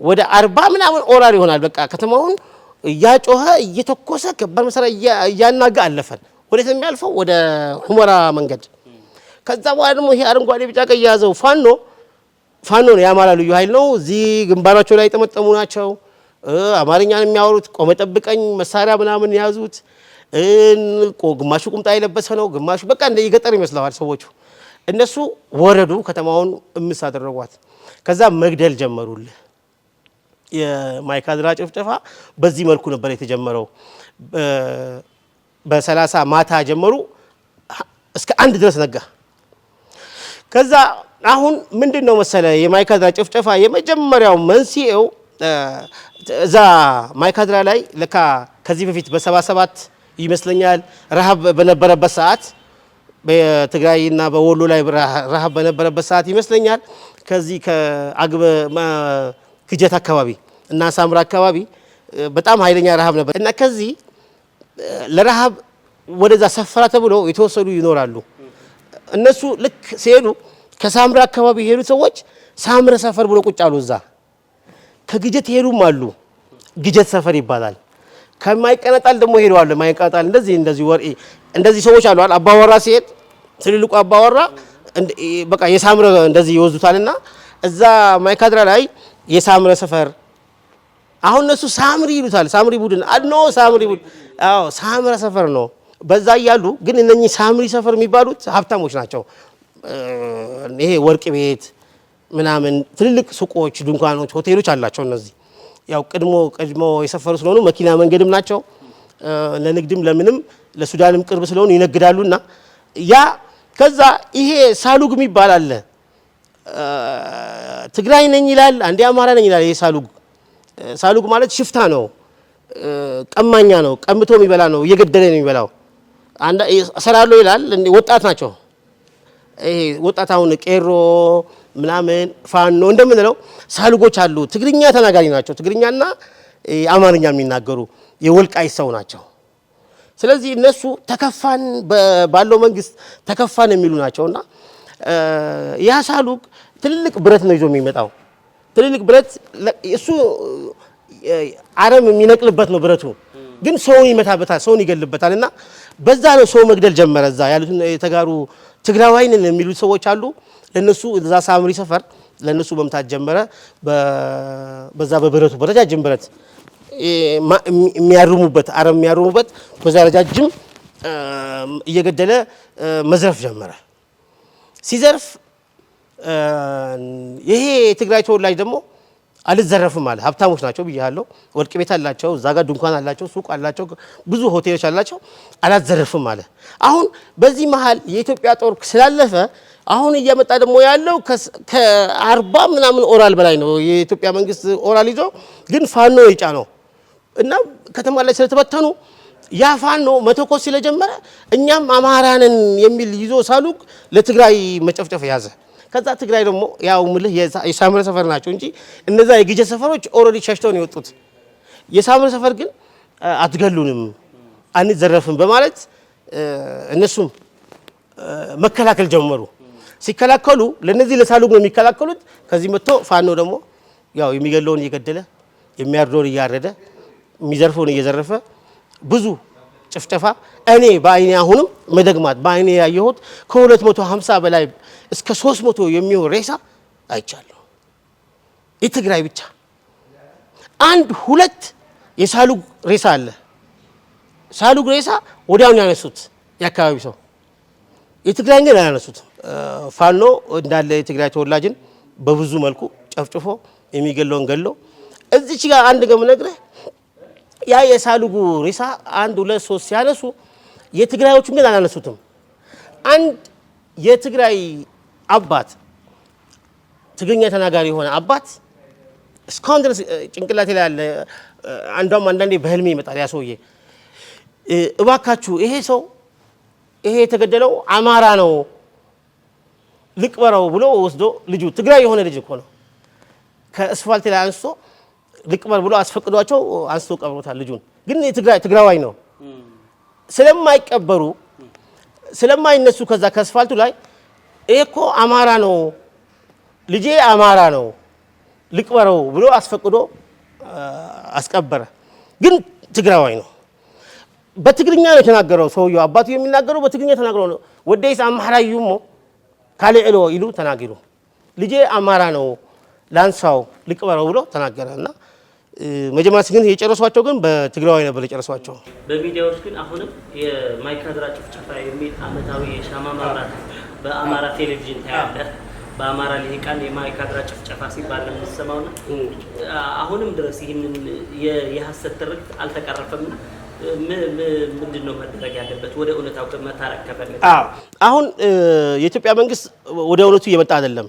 ወደ 40 ምናምን ኦራል ይሆናል። በቃ ከተማውን እያጮኸ እየተኮሰ ከባድ መሳሪያ እያናጋ አለፈን። ወደ የሚያልፈው ወደ ሁመራ መንገድ። ከዛ በኋላ ደግሞ ይሄ አረንጓዴ ቢጫ ቀይ ያዘው ፋኖ ነው የአማራ ልዩ ኃይል ነው። እዚህ ግንባራቸው ላይ የጠመጠሙ ናቸው። አማርኛን የሚያወሩት ቆመ ጠብቀኝ መሳሪያ ምናምን ያዙት። ግማሹ ቁምጣ የለበሰ ነው፣ ግማሹ በቃ እንደ ይገጠር ይመስለዋል ሰዎቹ። እነሱ ወረዱ፣ ከተማውን እምስ አደረጓት። ከዛ መግደል ጀመሩልህ። የማይካድራ ጭፍጨፋ በዚህ መልኩ ነበር የተጀመረው። በ30 ማታ ጀመሩ እስከ 1 ድረስ ነጋ። ከዛ አሁን ምንድነው መሰለ የማይካድራ ጭፍጨፋ የመጀመሪያው መንስኤው እዛ ማይካድራ ላይ ለካ ከዚህ በፊት በ77 ይመስለኛል ረሃብ በነበረበት ሰዓት በትግራይና በወሎ ላይ ረሃብ በነበረበት ሰዓት ይመስለኛል ከዚህ ከአግበ ግጀት አካባቢ እና ሳምራ አካባቢ በጣም ኃይለኛ ረሃብ ነበር እና ከዚህ ለረሃብ ወደዛ ሰፈራ ተብሎ የተወሰዱ ይኖራሉ። እነሱ ልክ ሲሄዱ ከሳምራ አካባቢ የሄዱ ሰዎች ሳምረ ሰፈር ብሎ ቁጭ አሉ። እዛ ከግጀት ሄዱም አሉ። ግጀት ሰፈር ይባላል። ከማይቀነጣል ደግሞ ሄደዋል። ማይቀነጣል እንደዚህ ሰዎች አሉ። አባወራ ሲሄድ ትልልቁ አባወራ በቃ የሳምረ እንደዚህ ይወዙታልና እዛ ማይካድራ ላይ የሳምረ ሰፈር አሁን እነሱ ሳምሪ ይሉታል። ሳምሪ ቡድን ሳምሪ ቡድን ሳምረ ሰፈር ነው። በዛ እያሉ ግን እነኚህ ሳምሪ ሰፈር የሚባሉት ሀብታሞች ናቸው። ይሄ ወርቅ ቤት ምናምን ትልልቅ ሱቆች፣ ድንኳኖች፣ ሆቴሎች አላቸው። እነዚህ ያው ቀድሞ የሰፈሩ ስለሆኑ መኪና መንገድም ናቸው። ለንግድም ለምንም ለሱዳንም ቅርብ ስለሆኑ ይነግዳሉና ያ ከዛ ይሄ ሳሉግ የሚባል አለ። ትግራይ ነኝ ይላል፣ አንዴ አማራ ነኝ ይላል። ይሄ ሳሉግ ማለት ሽፍታ ነው፣ ቀማኛ ነው፣ ቀምቶ የሚበላ ነው፣ እየገደለ ነው የሚበላው። እሰራለሁ ይላል። ወጣት ናቸው። ይሄ ወጣት አሁን ቄሮ ምናምን ፋኖ እንደምንለው ሳሉጎች አሉ። ትግርኛ ተናጋሪ ናቸው። ትግርኛና አማርኛ የሚናገሩ የወልቃይት ሰው ናቸው። ስለዚህ እነሱ ተከፋን ባለው መንግስት ተከፋን የሚሉ ናቸውና ያ ሳሉግ ትልልቅ ብረት ነው ይዞ የሚመጣው። ትልልቅ ብረት እሱ አረም የሚነቅልበት ነው ብረቱ፣ ግን ሰውን ይመታበታል፣ ሰውን ይገልበታል። እና በዛ ነው ሰው መግደል ጀመረ። እዛ ያሉት የተጋሩ ትግራዋይንን የሚሉት ሰዎች አሉ። ለነሱ እዛ ሳምሪ ሰፈር ለነሱ መምታት ጀመረ። በዛ በብረቱ በረጃጅም ብረት የሚያርሙበት አረም የሚያርሙበት በዛ ረጃጅም እየገደለ መዝረፍ ጀመረ። ሲዘርፍ ይሄ የትግራይ ተወላጅ ደግሞ አልዘረፍም አለ። ሀብታሞች ናቸው ብያለሁ። ወርቅ ቤት አላቸው፣ እዛ ጋር ድንኳን አላቸው፣ ሱቅ አላቸው፣ ብዙ ሆቴሎች አላቸው። አላዘረፍም አለ። አሁን በዚህ መሀል የኢትዮጵያ ጦር ስላለፈ አሁን እየመጣ ደግሞ ያለው ከ40 ምናምን ኦራል በላይ ነው የኢትዮጵያ መንግስት ኦራል ይዞ፣ ግን ፋኖ ይጫ ነው እና ከተማ ላይ ስለተበተኑ ያ ፋኖ መተኮስ ስለጀመረ እኛም አማራንን የሚል ይዞ ሳሉግ ለትግራይ መጨፍጨፍ ያዘ። ከዛ ትግራይ ደግሞ ያው ምልህ የሳምረ ሰፈር ናቸው እንጂ እነዛ የግጀት ሰፈሮች ኦልሬዲ ሸሽተው ነው የወጡት። የሳምረ ሰፈር ግን አትገሉንም፣ አንዘረፍም በማለት እነሱም መከላከል ጀመሩ። ሲከላከሉ ለነዚህ ለሳሉግ ነው የሚከላከሉት። ከዚህ መጥቶ ፋኖ ደግሞ ያው የሚገለውን እየገደለ የሚያርደውን እያረደ የሚዘርፈውን እየዘረፈ ብዙ ጭፍጨፋ እኔ በአይኔ አሁንም መደግማት በአይኔ ያየሁት ከ250 በላይ እስከ 300 የሚሆን ሬሳ አይቻለሁ። የትግራይ ብቻ 1-2 የሳሉግ ሬሳ አለ። ሳሉግ ሬሳ ወዲያውኑ ያነሱት የአካባቢ ሰው፣ የትግራይ ግን አያነሱት። ፋኖ እንዳለ የትግራይ ተወላጅን በብዙ መልኩ ጨፍጭፎ የሚገለውን ገሎ እዚች ጋር አንድ ገም ነግረህ ያ የሳሉጉ ሬሳ 1-2-3 ሲያነሱ የትግራዮቹን ግን አላነሱትም። አንድ የትግራይ አባት ትግርኛ ተናጋሪ የሆነ አባት እስካሁን ድረስ ጭንቅላቴ ላይ ያለ፣ አንዷም አንዳንዴ በህልሜ ይመጣል ያ ሰውዬ። እባካችሁ ይሄ ሰው ይሄ የተገደለው አማራ ነው ልቅበረው ብሎ ወስዶ ልጁ ትግራይ የሆነ ልጅ እኮ ነው ከአስፋልት ላይ አንስቶ ልቅበር ብሎ አስፈቅዷቸው አንስቶ ቀብሮታል ልጁን። ግን ትግራዋይ ነው። ስለማይቀበሩ ስለማይነሱ ከዛ ከአስፋልቱ ላይ ይሄ እኮ አማራ ነው ልጄ አማራ ነው ልቅበረው ብሎ አስፈቅዶ አስቀበረ። ግን ትግራዋይ ነው። በትግርኛ ነው የተናገረው ሰውየው። አባቱ የሚናገረው በትግርኛ ተናግሮ ነው። ወደይስ አማራዩሞ ካልዕሎ ይሉ ተናገሩ። ልጄ አማራ ነው ላንሳው ልቅበረው ብሎ ተናገረና መጀመሪያ ግን የጨረሷቸው ግን በትግራዋይ ነበር የጨረሷቸው። በሚዲያዎች ግን አሁንም የማይካድራ ጭፍጨፋ የሚል አመታዊ የሻማ ማብራት በአማራ ቴሌቪዥን ታያለህ። በአማራ ልሂቃን የማይካድራ ጭፍጨፋ ሲባል ነው የምትሰማውና አሁንም ድረስ ይህንን የሐሰት ትርክት አልተቀረፈም። ምንድን ነው መደረግ ያለበት? ወደ እውነታው መታረቅ ከፈለገ አሁን የኢትዮጵያ መንግስት ወደ እውነቱ እየመጣ አይደለም።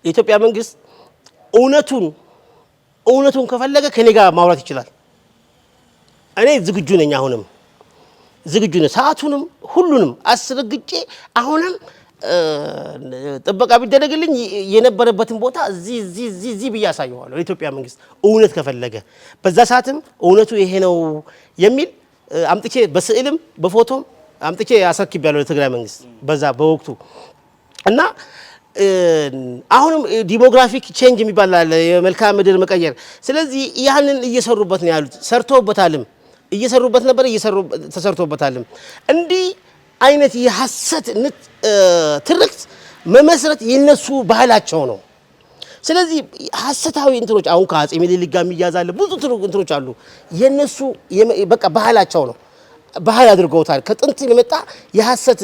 የኢትዮጵያ መንግስት እውነቱን ከፈለገ ከኔ ጋር ማውራት ይችላል። እኔ ዝግጁ ነኝ። አሁንም ዝግጁ ነኝ። ሰዓቱንም ሁሉንም አስረግጬ አሁንም ጥበቃ ቢደረግልኝ የነበረበትን ቦታ እዚህ ብያሳየዋለሁ ለኢትዮጵያ መንግስት እውነት ከፈለገ በዛ ሰዓትም እውነቱ ይሄ ነው የሚል አምጥቼ በስዕልም በፎቶም አምጥቼ አስረክቤያለሁ ለትግራይ መንግስት በዛ በወቅቱ እና አሁንም ዲሞግራፊክ ቼንጅ የሚባል አለ የመልክዓ ምድር መቀየር ስለዚህ ያንን እየሰሩበት ነው ያሉት ሰርተውበታልም እየሰሩበት ነበር ተሰርቶበታልም እንዲህ አይነት የሐሰት ትርክት መመስረት የነሱ ባህላቸው ነው ስለዚህ ሐሰታዊ እንትኖች አሁን ከአጼ ምኒልክ ጋር የሚያዛለ ብዙ እንትኖች አሉ የነሱ በቃ ባህላቸው ነው ባህል አድርገውታል ከጥንት የመጣ የሐሰት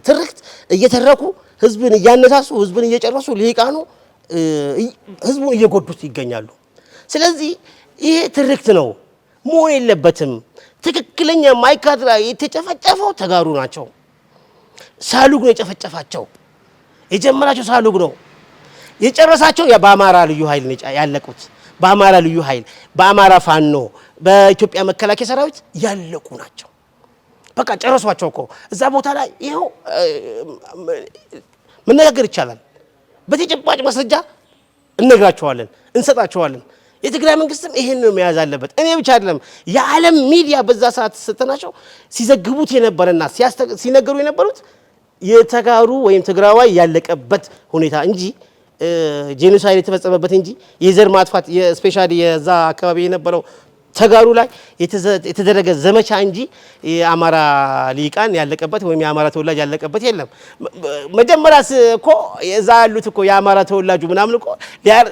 ትርክት እየተረኩ ህዝብን እያነሳሱ ህዝብን እየጨረሱ ሊቃኑ ህዝቡን እየጎዱት ይገኛሉ ስለዚህ ይሄ ትርክት ነው መሆን የለበትም ትክክለኛ ማይካድራ የተጨፈጨፈው ተጋሩ ናቸው ሳሉግ ነው የጨፈጨፋቸው የጀመራቸው ሳሉግ ነው የጨረሳቸው በአማራ ልዩ ኃይል ያለቁት በአማራ ልዩ ኃይል በአማራ ፋኖ በኢትዮጵያ መከላከያ ሰራዊት ያለቁ ናቸው በቃ ጨረሷቸው እኮ እዛ ቦታ ላይ ይሄው መነጋገር ይቻላል በተጨባጭ ማስረጃ እንነግራቸዋለን እንሰጣቸዋለን የትግራይ መንግስትም ይሄን ነው መያዝ አለበት እኔ ብቻ አይደለም የዓለም ሚዲያ በዛ ሰዓት ስተናቸው ሲዘግቡት የነበረና ሲነገሩ የነበሩት የተጋሩ ወይም ትግራዋይ ያለቀበት ሁኔታ እንጂ ጄኖሳይድ የተፈጸመበት እንጂ የዘር ማጥፋት የስፔሻሊ የዛ አካባቢ የነበረው ተጋሩ ላይ የተደረገ ዘመቻ እንጂ የአማራ ሊቃን ያለቀበት ወይም የአማራ ተወላጅ ያለቀበት የለም መጀመሪያስ እኮ የዛ ያሉት እኮ የአማራ ተወላጁ ምናምን እኮ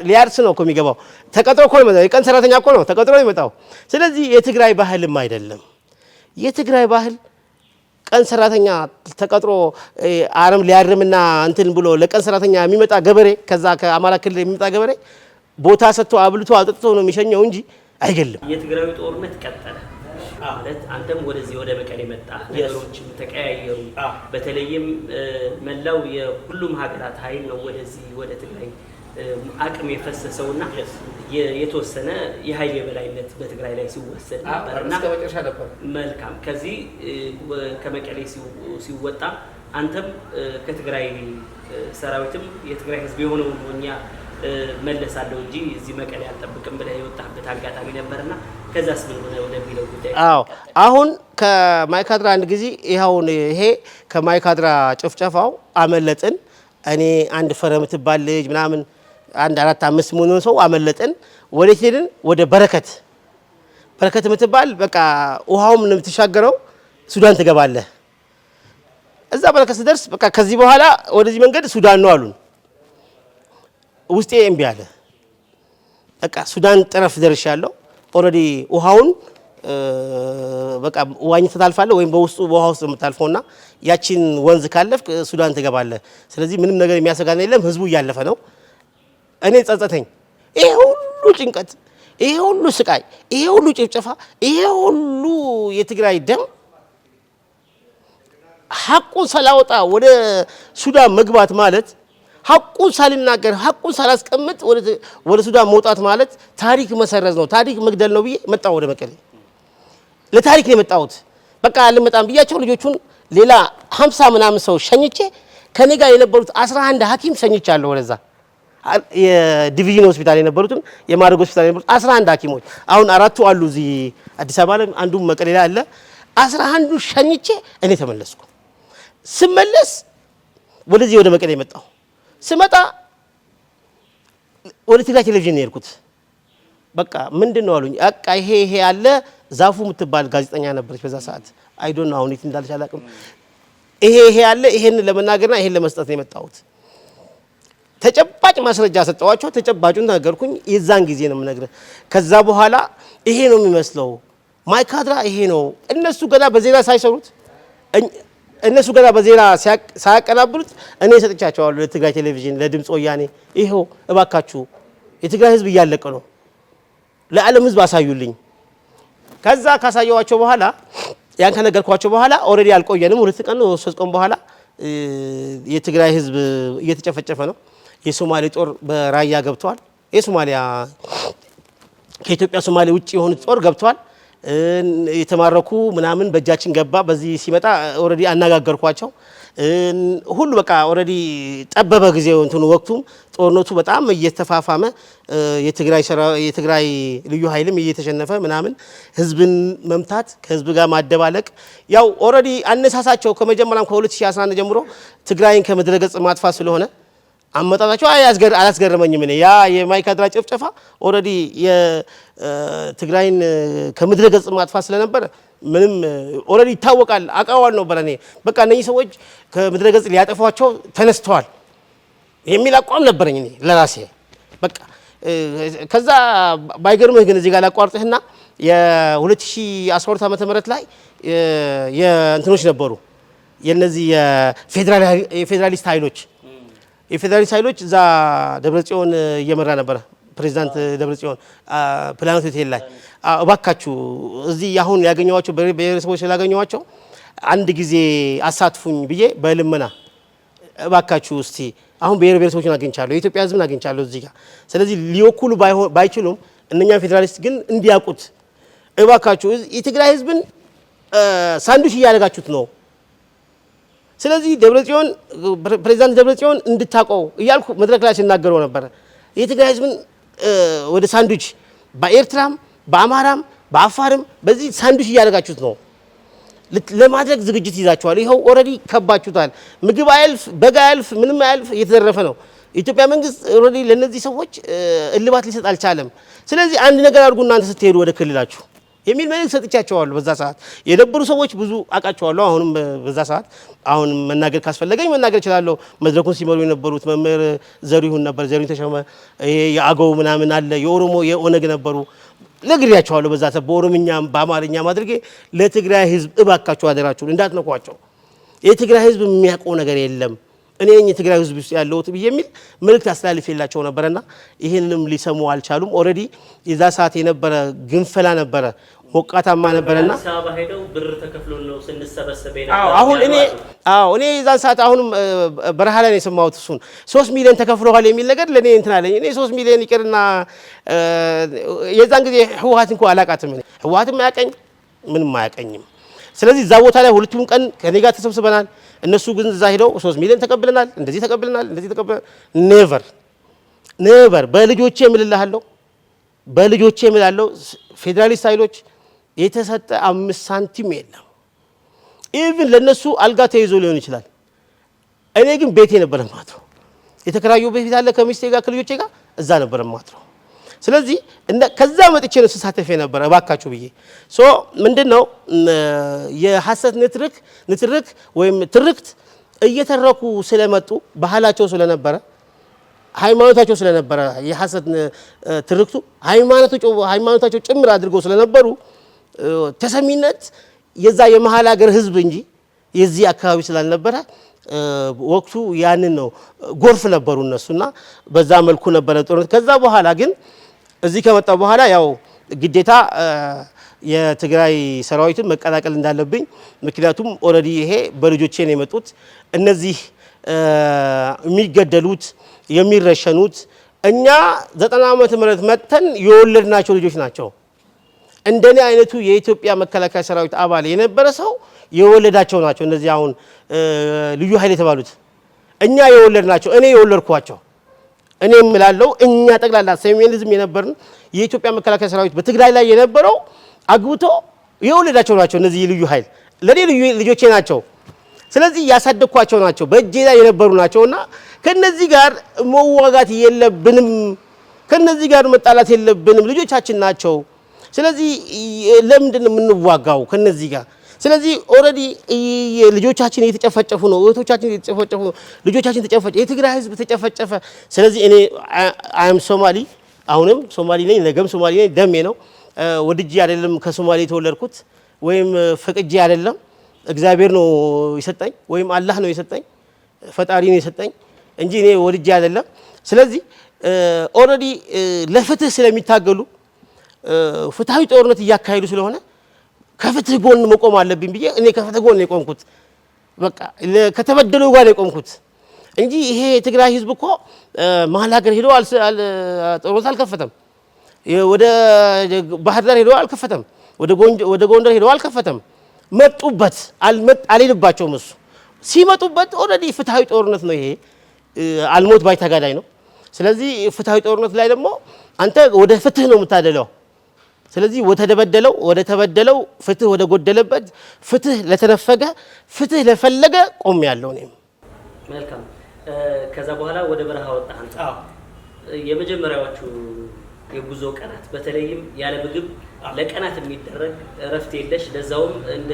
ሊያርስ ነው እኮ የሚገባው ተቀጥሮ እኮ ነው የቀን ሰራተኛ እኮ ነው ተቀጥሮ የሚመጣው ስለዚህ የትግራይ ባህልም አይደለም የትግራይ ባህል ቀን ሰራተኛ ተቀጥሮ አረም ሊያርምና እንትን ብሎ ለቀን ሰራተኛ የሚመጣ ገበሬ ከዛ ከአማራ ክልል የሚመጣ ገበሬ ቦታ ሰጥቶ አብልቶ አጥጥቶ ነው የሚሸኘው እንጂ አይደለም የትግራዩ ጦርነት ቀጠለ ማለት አንተም ወደዚህ ወደ መቀሌ መጣ ነገሮችም ተቀያየሩ በተለይም መላው የሁሉም ሀገራት ኃይል ነው ወደዚህ ወደ ትግራይ አቅም የፈሰሰውና የተወሰነ የኃይል የበላይነት በትግራይ ላይ ሲወሰድ ነበርና መልካም ከዚህ ከመቀሌ ሲወጣ አንተም ከትግራይ ሰራዊትም የትግራይ ህዝብ የሆነው እኛ መለሳለሁ እንጂ እዚህ መቀሌ አልጠብቅም ብለህ የወጣበት አጋጣሚ ነበርና ከዛስ ምን ሆነ ወደሚለው ጉዳይ አሁን ከማይካድራ አንድ ጊዜ ይሄ ከማይካድራ ጭፍጨፋው አመለጥን እኔ አንድ ፈረም ትባል ልጅ ምናምን አንድ 4-5 ምን ሰው አመለጥን ወዴት ሄድን ወደ በረከት የምትባል በቃ ውሃውም ነው የምትሻገረው ሱዳን ትገባለህ እዛ በረከት ስደርስ በቃ ከዚህ በኋላ ወደዚህ መንገድ ሱዳን ነው አሉን ውስጤ እምቢ አለ በቃ ሱዳን ጠረፍ ደርሻለሁ ኦሬዲ ውሃውን በቃ ዋኝተህ ታልፋለህ ወይም በውስጡ በውሃ ውስጥ የምታልፈውና ያቺን ወንዝ ካለፍክ ሱዳን ትገባለህ ስለዚህ ምንም ነገር የሚያሰጋን የለም ህዝቡ እያለፈ ነው እኔ ጸጸተኝ ይሄ ሁሉ ጭንቀት ይሄ ሁሉ ስቃይ ይሄ ሁሉ ጭፍጨፋ ይሄ ሁሉ የትግራይ ደም ሐቁን ሳላወጣ ወደ ሱዳን መግባት ማለት ሐቁን ሳልናገር ሐቁን ሳላስቀምጥ ወደ ሱዳን መውጣት ማለት ታሪክ መሰረዝ ነው ታሪክ መግደል ነው ብዬ መጣሁ ወደ መቀሌ ለታሪክ ነው የመጣሁት በቃ አልመጣም ብያቸው ልጆቹን ሌላ 50 ምናምን ሰው ሸኝቼ ከኔ ጋር የነበሩት 11 ሐኪም ሸኝቻለሁ ወደዛ የዲቪዥን ሆስፒታል የነበሩትን የማድረግ ሆስፒታል የነበሩት 11 ሐኪሞች አሁን አራቱ አሉ እዚህ አዲስ አበባ ላይ አንዱ መቀሌ ላይ አለ 11ዱ ሸኝቼ እኔ ተመለስኩ ስመለስ ወደዚህ ወደ መቀሌ መጣሁ ስመጣ ወደ ትግራይ ቴሌቪዥን የሄድኩት በቃ ምንድነው አሉኝ በቃ ይሄ አለ ዛፉ የምትባል ጋዜጠኛ ነበረች በዛ ሰዓት አይ ዶንት ኖ አሁን እንዳልሽ አላውቅም ይሄ አለ ይሄን ለመናገርና ይሄን ለመስጠት ነው የመጣሁት ተጨባጭ ማስረጃ ሰጠዋቸው ተጨባጩን ነገርኩኝ የዛን ጊዜ ነው የምነግርህ ከዛ በኋላ ይሄ ነው የሚመስለው ማይካድራ ይሄ ነው እነሱ ገና በዜና ሳይሰሩት እነሱ ገና በዜና ሳያቀናብሩት እኔ ሰጥቻቸዋለሁ ለትግራይ ቴሌቪዥን ለድምጽ ወያኔ ይሄው እባካችሁ የትግራይ ህዝብ እያለቀ ነው ለዓለም ህዝብ አሳዩልኝ ከዛ ካሳየዋቸው በኋላ ያን ከነገርኳቸው በኋላ ኦሬዲ አልቆየንም 2 ቀን 3 ቀን በኋላ የትግራይ ህዝብ እየተጨፈጨፈ ነው የሶማሌ ጦር በራያ ገብቷል የሶማሊያ ከኢትዮጵያ ሶማሌ ውጪ የሆኑት ጦር ገብቷል የተማረኩ ምናምን በእጃችን ገባ በዚህ ሲመጣ ኦሬዲ አናጋገርኳቸው ሁሉ በቃ ኦሬዲ ጠበበ ጊዜው እንትኑ ወቅቱም ጦርነቱ በጣም እየተፋፋመ የትግራይ ልዩ ኃይልም እየተሸነፈ ምናምን ህዝብን መምታት ከህዝብ ጋር ማደባለቅ ያው ኦሬዲ አነሳሳቸው ከመጀመሪያም ከ2011 ጀምሮ ትግራይን ከምድረገጽ ማጥፋት ስለሆነ አመጣጣቸው አላስገረመኝም እኔ ያ የማይካድራ ጭፍጨፋ ኦሬዲ የትግራይን ከምድረገጽ ማጥፋት ስለነበር ምንም ኦሬዲ ይታወቃል አቃዋል ነው በለኔ በቃ እነዚህ ሰዎች ከምድረገጽ ሊያጠፏቸው ተነስተዋል የሚል አቋም ነበርኝ እኔ ለራሴ በቃ ከዛ ባይገርምህ ግን እዚህ ጋር ላቋርጥህና የ2012 ዓመተ ምህረት ላይ የእንትኖች ነበሩ የነዚህ የፌደራሊስት ኃይሎች እዛ ደብረጽዮን እየመራ ነበር ፕሬዝዳንት ደብረጽዮን ፕላኔት ሆቴል ላይ እባካችሁ እዚህ አሁን ያገኘዋቸው ብሔረሰቦች ስላገኘዋቸው አንድ ጊዜ አሳትፉኝ ብዬ በልመና እባካችሁ እስቲ አሁን ብሔረሰቦችን አግኝቻለሁ የኢትዮጵያ ህዝብን አግኝቻለሁ እዚህ ጋር ስለዚህ ሊወኩሉ ባይችሉም እነኛ ፌደራሊስት ግን እንዲያውቁት እባካችሁ የትግራይ ህዝብን ሳንዱች እያደረጋችሁት ነው ስለዚህ ደብረጽዮን ፕሬዝዳንት ደብረጽዮን እንድታቀው እያልኩ መድረክ ላይ ሲናገረው ነበር የትግራይ ህዝብን ወደ ሳንዱች በኤርትራም በአማራም በአፋርም በዚህ ሳንዱች እያደረጋችሁት ነው ለማድረግ ዝግጅት ይዛችኋል ይሄው ኦሬዲ ከባችሁታል ምግብ አያልፍ በጋ አያልፍ ምንም አያልፍ እየተዘረፈ ነው ኢትዮጵያ መንግስት ኦሬዲ ለነዚህ ሰዎች እልባት ሊሰጥ አልቻለም ስለዚህ አንድ ነገር አድርጉ እናንተ ስትሄዱ ወደ ክልላችሁ የሚል መልእክት ሰጥቻቸዋለሁ በዛ ሰዓት የነበሩ ሰዎች ብዙ አቃቸዋለሁ አሁንም በዛ ሰዓት አሁን መናገር ካስፈለገኝ መናገር እችላለሁ መድረኩን ሲመሩ የነበሩት መምህር ዘሪሁን ነበር ዘሪሁን ተሾመ የአገው ምናምን አለ የኦሮሞ የኦነግ ነበሩ ለግሪያቸዋለሁ በዛ ሰዓት በኦሮምኛም በአማርኛም አድርጌ ለትግራይ ህዝብ እባካችሁ አደራችሁን እንዳትነኳቸው የትግራይ ህዝብ የሚያውቀው ነገር የለም እኔ የትግራይ ህዝብ ውስጥ ያለሁት የሚል መልእክት አስተላልፌላቸው ነበርና ይሄንንም ሊሰሙ አልቻሉም ኦሬዲ የዛ ሰዓት የነበረ ግንፈላ ነበረ ሞቃታማ ነበርና ሳባ ሄደው ብር ተከፍሎ ነው ስንሰበሰበ አሁን እኔ የዛ ሰዓት አሁንም በረሃ ላይ ነው የሰማሁት እሱን 3 ሚሊዮን ተከፍሏል የሚል ነገር ለኔ እንትን አለኝ እኔ 3 ሚሊዮን ይቅርና የዛን ጊዜ ህወሓት እንኳን አላቃተም ህወሓትም አያቀኝ ምንም አያቀኝም ስለዚህ እዛ ቦታ ላይ ሁለቱም ቀን ከኔ ጋር ተሰብስበናል እነሱ ግን እዛ ሄደው 3 ሚሊዮን ተቀብለናል እንደዚህ ተቀብለናል ኔቨር በልጆቼ እምልልሃለሁ ፌደራሊስት ኃይሎች የተሰጠ 5 ሳንቲም የለም ኢቭን ለነሱ አልጋ ተይዞ ሊሆን ይችላል እኔ ግን ቤቴ ነበር ማጥሮ የተከራዩ ቤት አለ ከሚስቴ ጋር ከልጆቼ ጋር እዛ ነበር ማጥሮ ስለዚህ ከዛ መጥቼ ነው ተሳተፈ ነበር እባካችሁ ብዬ ምንድነው የሐሰት ንትርክ ወይም ትርክት እየተረኩ ስለመጡ ባህላቸው ስለነበረ ሃይማኖታቸው ስለነበረ የሐሰት ትርክቱ ሃይማኖታቸው ጭምር አድርገው ስለነበሩ ተሰሚነት የዛ የመሃል ሀገር ህዝብ እንጂ የዚህ አካባቢ ስላልነበረ ወቅቱ ያንን ነው ጎርፍ ነበሩ እነሱና በዛ መልኩ ነበረ ጦርነት ከዛ በኋላ ግን እዚህ ከመጣ በኋላ ያው ግዴታ የትግራይ ሰራዊትን መቀላቀል እንዳለብኝ ምክንያቱም ኦሬዲ ይሄ በልጆቼ ነው የመጡት እነዚህ የሚገደሉት የሚረሸኑት እኛ 90 ዓመተ ምህረት መተን የወለድናቸው ልጆች ናቸው እንደኔ አይነቱ የኢትዮጵያ መከላከያ ሰራዊት አባል የነበረ ሰው የወለዳቸው ናቸው እነዚህ አሁን ልዩ ኃይል የተባሉት እኛ የወለድናቸው እኔ የወለድኳቸው እኔ እምላለው እኛ ጠቅላላ ሰሜኒዝም የነበርን የኢትዮጵያ መከላከያ ሰራዊት በትግራይ ላይ የነበረው አግብቶ የወለዳቸው ናቸው እነዚህ ልዩ ኃይል ለኔ ልጆቼ ናቸው ስለዚህ ያሳደኳቸው ናቸው በእጄ ላይ የነበሩ ናቸውና ከነዚህ ጋር መዋጋት የለብንም ከነዚህ ጋር መጣላት የለብንም ልጆቻችን ናቸው ስለዚህ ለምንድን ነው የምንዋጋው ከነዚህ ጋር ስለዚህ ኦሬዲ ልጆቻችን እየተጨፈጨፉ ነው እህቶቻችን እየተጨፈጨፉ ነው ልጆቻችን ተጨፈጨፈ የትግራይ ህዝብ ተጨፈጨፈ ስለዚህ እኔ አም ሶማሊ አሁንም ሶማሊ ነኝ ነገም ሶማሊ ነኝ ደሜ ነው ወድጄ አይደለም ከሶማሊ ተወለድኩት ወይም ፍቅጄ አይደለም እግዚአብሔር ነው ይሰጠኝ ወይም አላህ ነው ይሰጠኝ ፈጣሪ ነው ይሰጠኝ እንጂ እኔ ወድጄ አይደለም ስለዚህ ኦሬዲ ለፍትህ ስለሚታገሉ ፍትሃዊ ጦርነት እያካሄዱ ስለሆነ ከፍትህ ጎን መቆም አለብኝ ብዬ እኔ ከፍትህ ጎን ነው የቆምኩት በቃ ከተበደለው ጋር ነው የቆምኩት እንጂ ይሄ የትግራይ ህዝብ እኮ መሀል ሀገር ሄዶ ጦርነት አልከፈተም ወደ ባህር ዳር ሄዶ አልከፈተም ወደ ጎንደር ሄደው አልከፈተም። መጡበት አልሄድባቸውም። እሱ ሲመጡበት ኦልሬዲ ፍትሃዊ ጦርነት ነው ይሄ። አልሞት ባይ ተጋዳይ ነው። ስለዚህ ፍትሃዊ ጦርነት ላይ ደግሞ አንተ ወደ ፍትህ ነው የምታደለው። ስለዚህ ወደ ተበደለው ፍትህ ወደ ጎደለበት ፍትህ ለተነፈገ ፍትህ ለፈለገ ቆም ያለው ነው። መልካም። ከዛ በኋላ ወደ በረሃ ወጣህ አንተ። የመጀመሪያዎቹ የጉዞ ቀናት በተለይም ያለ ምግብ ለቀናት የሚደረግ እረፍት የለሽ ለዛውም እንደ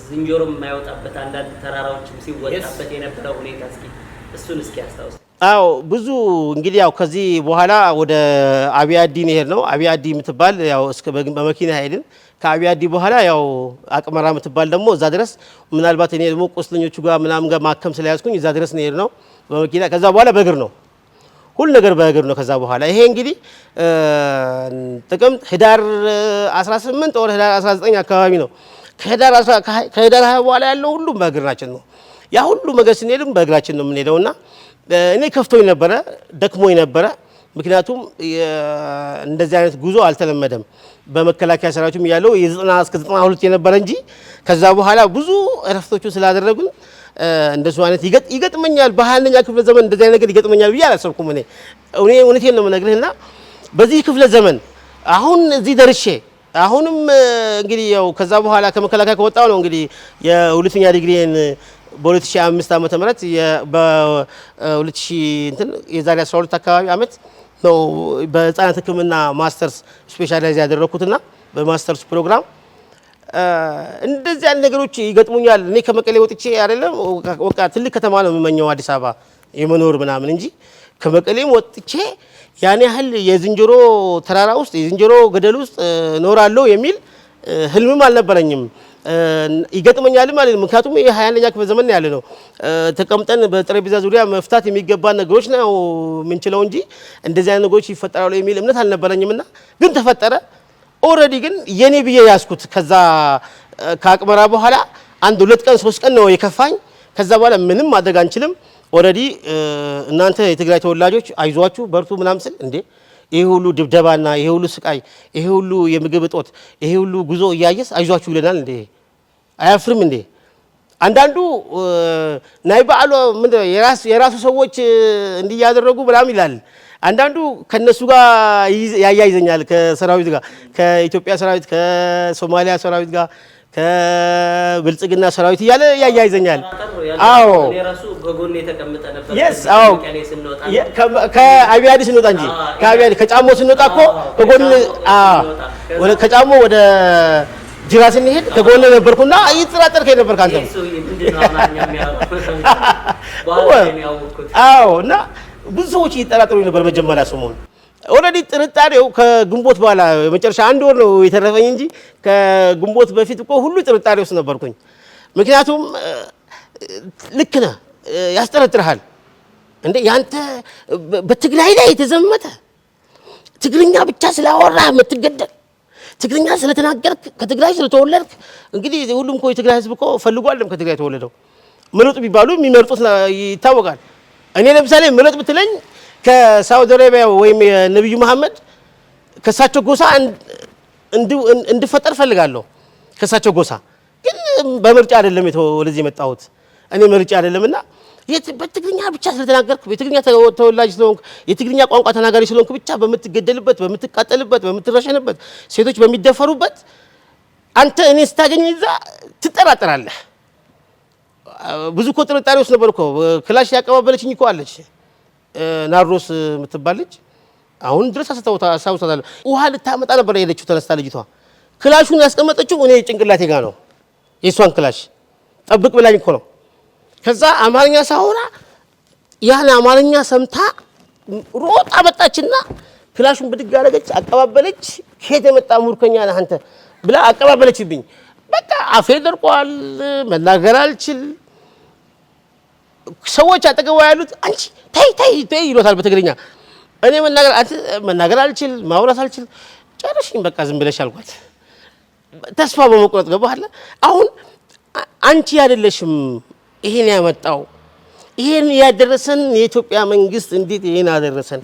ዝንጀሮ የማይወጣበት አንዳንድ ተራራዎችም ሲወጣበት የነበረው ሁኔታ እሱን አስታውስ። አዎ ብዙ እንግዲህ ያው ከዚህ በኋላ ወደ አብያዲ ሄድ ነው። አብያዲ የምትባል ያው እስከ በመኪና ሄድን። ከአብያዲ በኋላ ያው አቅመራ የምትባል ደግሞ እዛ ድረስ ምናልባት እኔ ደግሞ ቁስለኞቹ ጋር ምናምን ጋር ማከም ስለያዝኩኝ እዛ ድረስ ነው ነው በመኪና። ከዛ በኋላ በእግር ነው ሁሉ ነገር በእግር ነው። ከዛ በኋላ ይሄ እንግዲህ ጥቅምት ህዳር 18 ወር ህዳር 19 አካባቢ ነው። ከህዳር 20 በኋላ ያለው ሁሉም በእግራችን ነው። ያ ሁሉ መገድ ስንሄድም በእግራችን ነው የምንሄደውና እኔ ከፍቶኝ ነበረ፣ ደክሞኝ ነበረ። ምክንያቱም እንደዚህ አይነት ጉዞ አልተለመደም። በመከላከያ ሰራዊቱም ያለው የ90 እስከ 92 የነበረ እንጂ ከዛ በኋላ ብዙ እረፍቶቹን ስላደረጉን እንደሱ አይነት ይገጥመኛል በ21ኛ ክፍለ ዘመን እንደዚህ አይነት ነገር ይገጥመኛል ብዬ አላሰብኩም። እኔ እውነቴን ነው የምነግርህና በዚህ ክፍለ ዘመን አሁን እዚህ ደርሼ አሁንም እንግዲህ ያው ከዛ በኋላ ከመከላከያ ከወጣው ነው እንግዲህ የሁለተኛ ዲግሪን በ2005 ዓመተ ምህረት በ2000 እንትን የዛሬ 12 አካባቢ አመት ነው በህፃናት ህክምና ማስተርስ ስፔሻላይዝ ያደረኩትና በማስተርስ ፕሮግራም እንደዚህ አይነት ነገሮች ይገጥሙኛል። እኔ ከመቀሌ ወጥቼ አይደለም ወቃ ትልቅ ከተማ ነው የምመኘው አዲስ አበባ የመኖር ምናምን እንጂ ከመቀሌም ወጥቼ ያን ያህል የዝንጀሮ ተራራ ውስጥ የዝንጀሮ ገደል ውስጥ ኖራለሁ የሚል ህልምም አልነበረኝም። ይገጥመኛል ማለት ነው። ምክንያቱም ይሄ 21ኛ ክፍለ ዘመን ያለ ነው። ተቀምጠን በጠረጴዛ ዙሪያ መፍታት የሚገባ ነገሮች ነው የምንችለው እንጂ እንደዚህ አይነት ነገሮች ይፈጠራሉ የሚል እምነት አልነበረኝምና ግን ተፈጠረ። ኦሬዲ ግን የኔ ብዬ ያስኩት ከዛ ከአቅመራ በኋላ 1 2 ቀን 3 ቀን ነው የከፋኝ። ከዛ በኋላ ምንም ማድረግ አንችልም። ኦሬዲ እናንተ የትግራይ ተወላጆች አይዟችሁ በርቱ ምናምን ስል እንዴ ይሄ ሁሉ ድብደባና ይሄ ሁሉ ስቃይ ይሄ ሁሉ የምግብ እጦት ይሄ ሁሉ ጉዞ እያየስ አይዟችሁ ይለናል እንዴ? አያፍርም እንዴ? አንዳንዱ ናይ በዓሉ ምንድነው የራሱ ሰዎች እንዲያደረጉ ምናምን ይላል። አንዳንዱ ከነሱ ጋር ያያይዘኛል ከሰራዊት ጋር ከኢትዮጵያ ሰራዊት ከሶማሊያ ሰራዊት ጋር ከብልጽግና ሰራዊት እያለ ያያይዘኛል። አዎ የራሱ በጎን የተቀመጠ ነበር። yes አዎ ከአብያዲ ስንወጣ እንጂ ከአብያዲ ከጫሞ ስንወጣ እኮ በጎን ወደ ከጫሞ ወደ ጅራ ስንሄድ ከጎን ነበርኩና እየተጠራጠርከኝ ነበር ካንተ። አዎ እና ብዙ ሰዎች እየተጠራጠሩኝ ነበር መጀመሪያ ሰሞኑን። ኦሬዲ ጥርጣሬው ከግንቦት በኋላ መጨረሻ 1 ወር ነው የተረፈኝ እንጂ ከግንቦት በፊት እኮ ሁሉ ጥርጣሬ ውስጥ ነበርኩኝ። ምክንያቱም ልክ ነህ ያስጠረጥርሃል እንዴ ያንተ በትግራይ ላይ የተዘመተ ትግርኛ ብቻ ስላወራህ የምትገደል ትግርኛ ስለተናገርክ ከትግራይ ስለተወለድክ እንግዲህ ሁሉም እኮ የትግራይ ህዝብ እኮ ፈልጓልም ከትግራይ ተወለደው ምርጡ ቢባሉ የሚመርጡት ይታወቃል። እኔ ለምሳሌ ምርጥ ብትለኝ ከሳውዲ አረቢያ ወይም የነብዩ መሐመድ ከሳቸው ጎሳ እንድፈጠር ፈልጋለሁ። ከሳቸው ጎሳ ግን በምርጫ አይደለም ወደዚህ የመጣሁት እኔ ምርጫ አይደለምና በትግርኛ ብቻ ስለተናገርክ የትግርኛ ተወላጅ ስለሆንክ የትግርኛ ቋንቋ ተናጋሪ ስለሆንክ ብቻ በምትገደልበት በምትቃጠልበት በምትረሸንበት ሴቶች በሚደፈሩበት አንተ እኔ ስታገኝ እዛ ትጠራጠራለህ። ብዙ እኮ ጥርጣሬ ውስጥ ነበር እኮ ክላሽ ያቀባበለችኝ እኮ አለች ናርዶስ የምትባል ልጅ አሁን ድረስ አስታውሳታለሁ። ውሃ ልታመጣ ነበር የሄደችው ተነስታ ልጅቷ ክላሹን ያስቀመጠችው እኔ ጭንቅላቴ ጋር ነው። የሷን ክላሽ ጠብቅ ብላኝ እኮ ነው። ከዛ አማርኛ ሳወራ ያን አማርኛ ሰምታ ሮጣ መጣችና ክላሹን ብድግ አደረገች፣ አቀባበለች። ከየት የመጣ ሙርከኛ ነህ አንተ ብላ አቀባበለችብኝ። በቃ አፌ ደርቋል፣ መናገር አልችል። ሰዎች አጠገቧ ያሉት አንቺ ተይ ይሏታል በትግርኛ። እኔ መናገር አልችል፣ ማውራት አልችል። ጨርሽኝ በቃ ዝም ብለሽ አልኳት። ተስፋ በመቁረጥ ገባህ። አሁን አንቺ አይደለሽም ይሄን ያመጣው፣ ይሄን ያደረሰን የኢትዮጵያ መንግስት እንዴት ይሄን አደረሰን?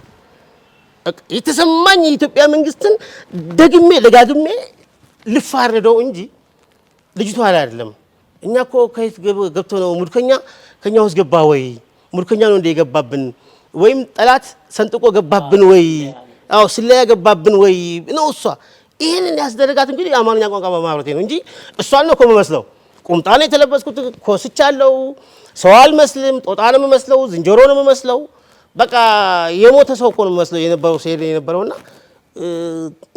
የተሰማኝ የኢትዮጵያ መንግስትን ደግሜ ልፋረደው እንጂ ልጅቷ አይደለም። እኛ እኮ ከየት ገብቶ ነው ሙድከኛ ከኛ ውስጥ ገባ ወይ ሙድከኛ ነው እንደ የገባብን ወይም ጠላት ሰንጥቆ ገባብን ወይ ስለያ ገባብን ወይ ነው እሷ ይሄንን ያስደረጋት እንግዲህ አማርኛ ቋንቋ በማውራቴ ነው እንጂ እሷን ነው እኮ የምመስለው። ቁምጣ ነው የተለበስኩት፣ ኮስቻለሁ፣ ሰው አልመስልም፣ ጦጣ ነው የምመስለው፣ ዝንጀሮ ነው የምመስለው። በቃ የሞተ ሰው እኮ ነው የምመስለው የነበረው ሲሄድ የነበረውና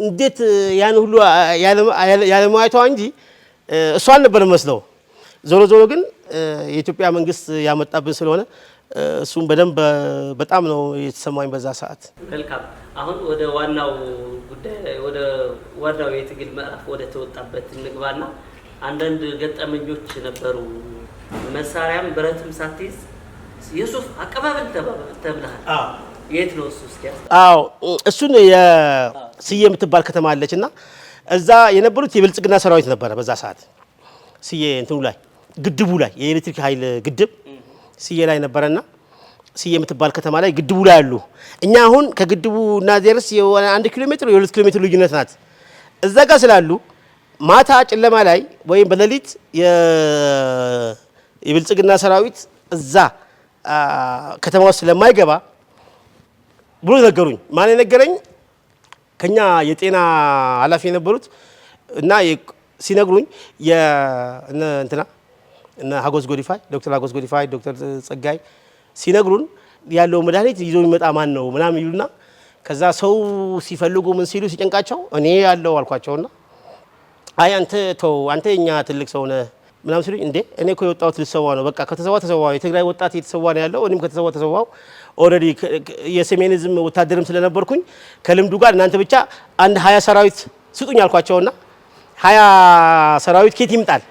እንዴት ያን ሁሉ ያለማየቷ እንጂ እሷን ነበር የምመስለው። ዞሮ ዞሮ ግን የኢትዮጵያ መንግስት ያመጣብን ስለሆነ እሱም በደንብ በጣም ነው የተሰማኝ በዛ ሰዓት። መልካም አሁን ወደ ዋናው ጉዳይ ወደ ዋናው የትግል ምዕራፍ ወደ ተወጣበት እንግባና አንዳንድ ገጠመኞች ነበሩ። መሳሪያም ብረትም ሳትይዝ የሱፍ አቀባበል ተብለሃል። የት ነው እሱ? እስኪ እሱን የስዬ የምትባል ከተማ አለችና እዛ የነበሩት የብልጽግና ሰራዊት ነበረ በዛ ሰዓት ስዬ እንትኑ ላይ ግድቡ ላይ የኤሌክትሪክ ኃይል ግድብ ስዬ ላይ ነበረና ስዬ የምትባል ከተማ ላይ ግድቡ ላይ አሉ። እኛ አሁን ከግድቡ እና ደርስ የ1 ኪሎ ሜትር የ2 ኪሎ ሜትር ልዩነት ናት። እዛ ጋር ስላሉ ማታ ጨለማ ላይ ወይም በሌሊት የብልጽግና ሰራዊት እዛ ከተማ ውስጥ ስለማይገባ ብሎ ነገሩኝ። ማን የነገረኝ? ከኛ የጤና ኃላፊ የነበሩት እና ሲነግሩኝ እንትና እና ሀጎስ ጎዲፋይ ዶክተር ሀጎስ ጎዲፋይ ዶክተር ጸጋይ ሲነግሩን ያለው መድኃኒት ይዞ የሚመጣ ማን ነው ምናምን ይሉና ከዛ ሰው ሲፈልጉ ምን ሲሉ ሲጨንቃቸው እኔ ያለው አልኳቸውና አይ አንተ ተው አንተ የኛ ትልቅ ሰው ነህ ምናምን ሲሉኝ እንዴ እኔ እኮ የወጣሁት ልሰዋ ነው በቃ ከተሰዋ ተሰዋው የትግራይ ወጣት የተሰዋ ነው ያለው እኔም ከተሰዋ ተሰዋው ኦልሬዲ የሰሜኒዝም ወታደርም ስለነበርኩኝ ከልምዱ ጋር እናንተ ብቻ አንድ 20 ሰራዊት ስጡኝ አልኳቸውና 20 ሰራዊት ኬት ይምጣል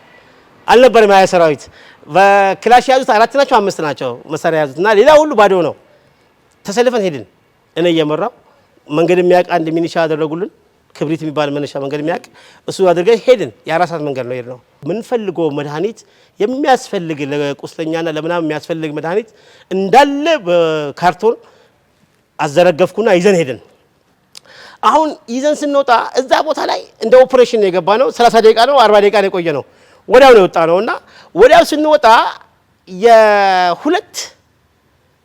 አልነበረም። 20 ሰራዊት በክላሽ ያዙት 4 ናቸው 5 ናቸው መሳሪያ ያዙትና ሌላ ሁሉ ባዶ ነው። ተሰልፈን ሄድን። እኔ እየመራው መንገድ የሚያውቅ አንድ ሚኒሻ አደረጉልን። ክብሪት የሚባል መነሻ መንገድ የሚያውቅ እሱ አድርገን ሄድን። የ4 ሰዓት መንገድ ነው ሄድነው። ምን ፈልጎ መድኃኒት የሚያስፈልግ ለቁስለኛና ለምናም የሚያስፈልግ መድኃኒት እንዳለ በካርቶን አዘረገፍኩና ይዘን ሄድን። አሁን ይዘን ስንወጣ እዛ ቦታ ላይ እንደ ኦፕሬሽን ነው የገባ ነው። 30 ደቂቃ ነው 40 ደቂቃ ነው የቆየ ነው። ወዲያው ነው የወጣ ነውና ወዲያው ስንወጣ የሁለት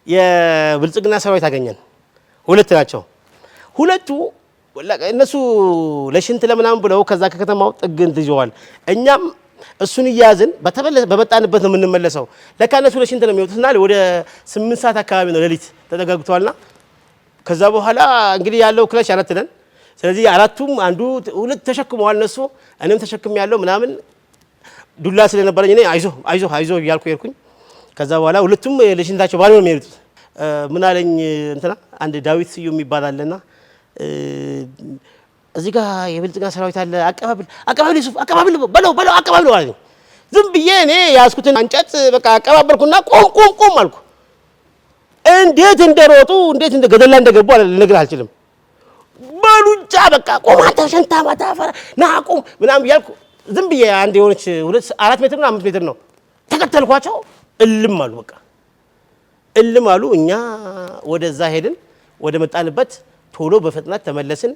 የብልጽግና ሰራዊት አገኘን። ሁለት ናቸው። ሁለቱ እነሱ ለሽንት ለምናምን ብለው ከዛ ከከተማው ጥግን ትይዘዋል። እኛም እሱን እያዝን በመጣንበት ነው የምንመለሰው። ለካ እነሱ ለሽንት ነው የሚወጡትና ወደ 8 ሰዓት አካባቢ ነው ሌሊት ተጠጋግቷልና ከዛ በኋላ እንግዲህ ያለው ክላሽ 4 ነን። ስለዚህ አራቱም አንዱ ሁለት ተሸክመዋል እነሱ እኔም ተሸክም ያለው ምናምን ዱላ ስለነበረኝ እኔ አይዞ እያልኩ ሄድኩኝ። ከዛ በኋላ ሁለቱም ለሽንታቸው ባዶ ነው የሚሄዱት። ምን አለኝ እንትና አንድ ዳዊት ስዩም የሚባል አለና እዚህ ጋር የብልጽግና ሰራዊት አለ አቀባብል ሱፍ አቀባብል በለው አቀባብል አለኝ። ዝም ብዬ እኔ ያዝኩትን እንጨት በቃ አቀባበልኩና ቆም አልኩ። እንዴት እንደሮጡ እንዴት እንደገደላ እንደገቡ ልነግርህ አልችልም። በሉጫ በቃ ቆም አንተ ሸንታ ማታፈራ ና ቆም ምናምን እያልኩ ዝም ብዬ አንድ የሆነች 4 ሜትር ነው 5 ሜትር ነው ተከተልኳቸው። እልም አሉ በቃ እልም አሉ። እኛ ወደዛ ሄድን። ወደ መጣንበት ቶሎ በፍጥነት ተመለስን።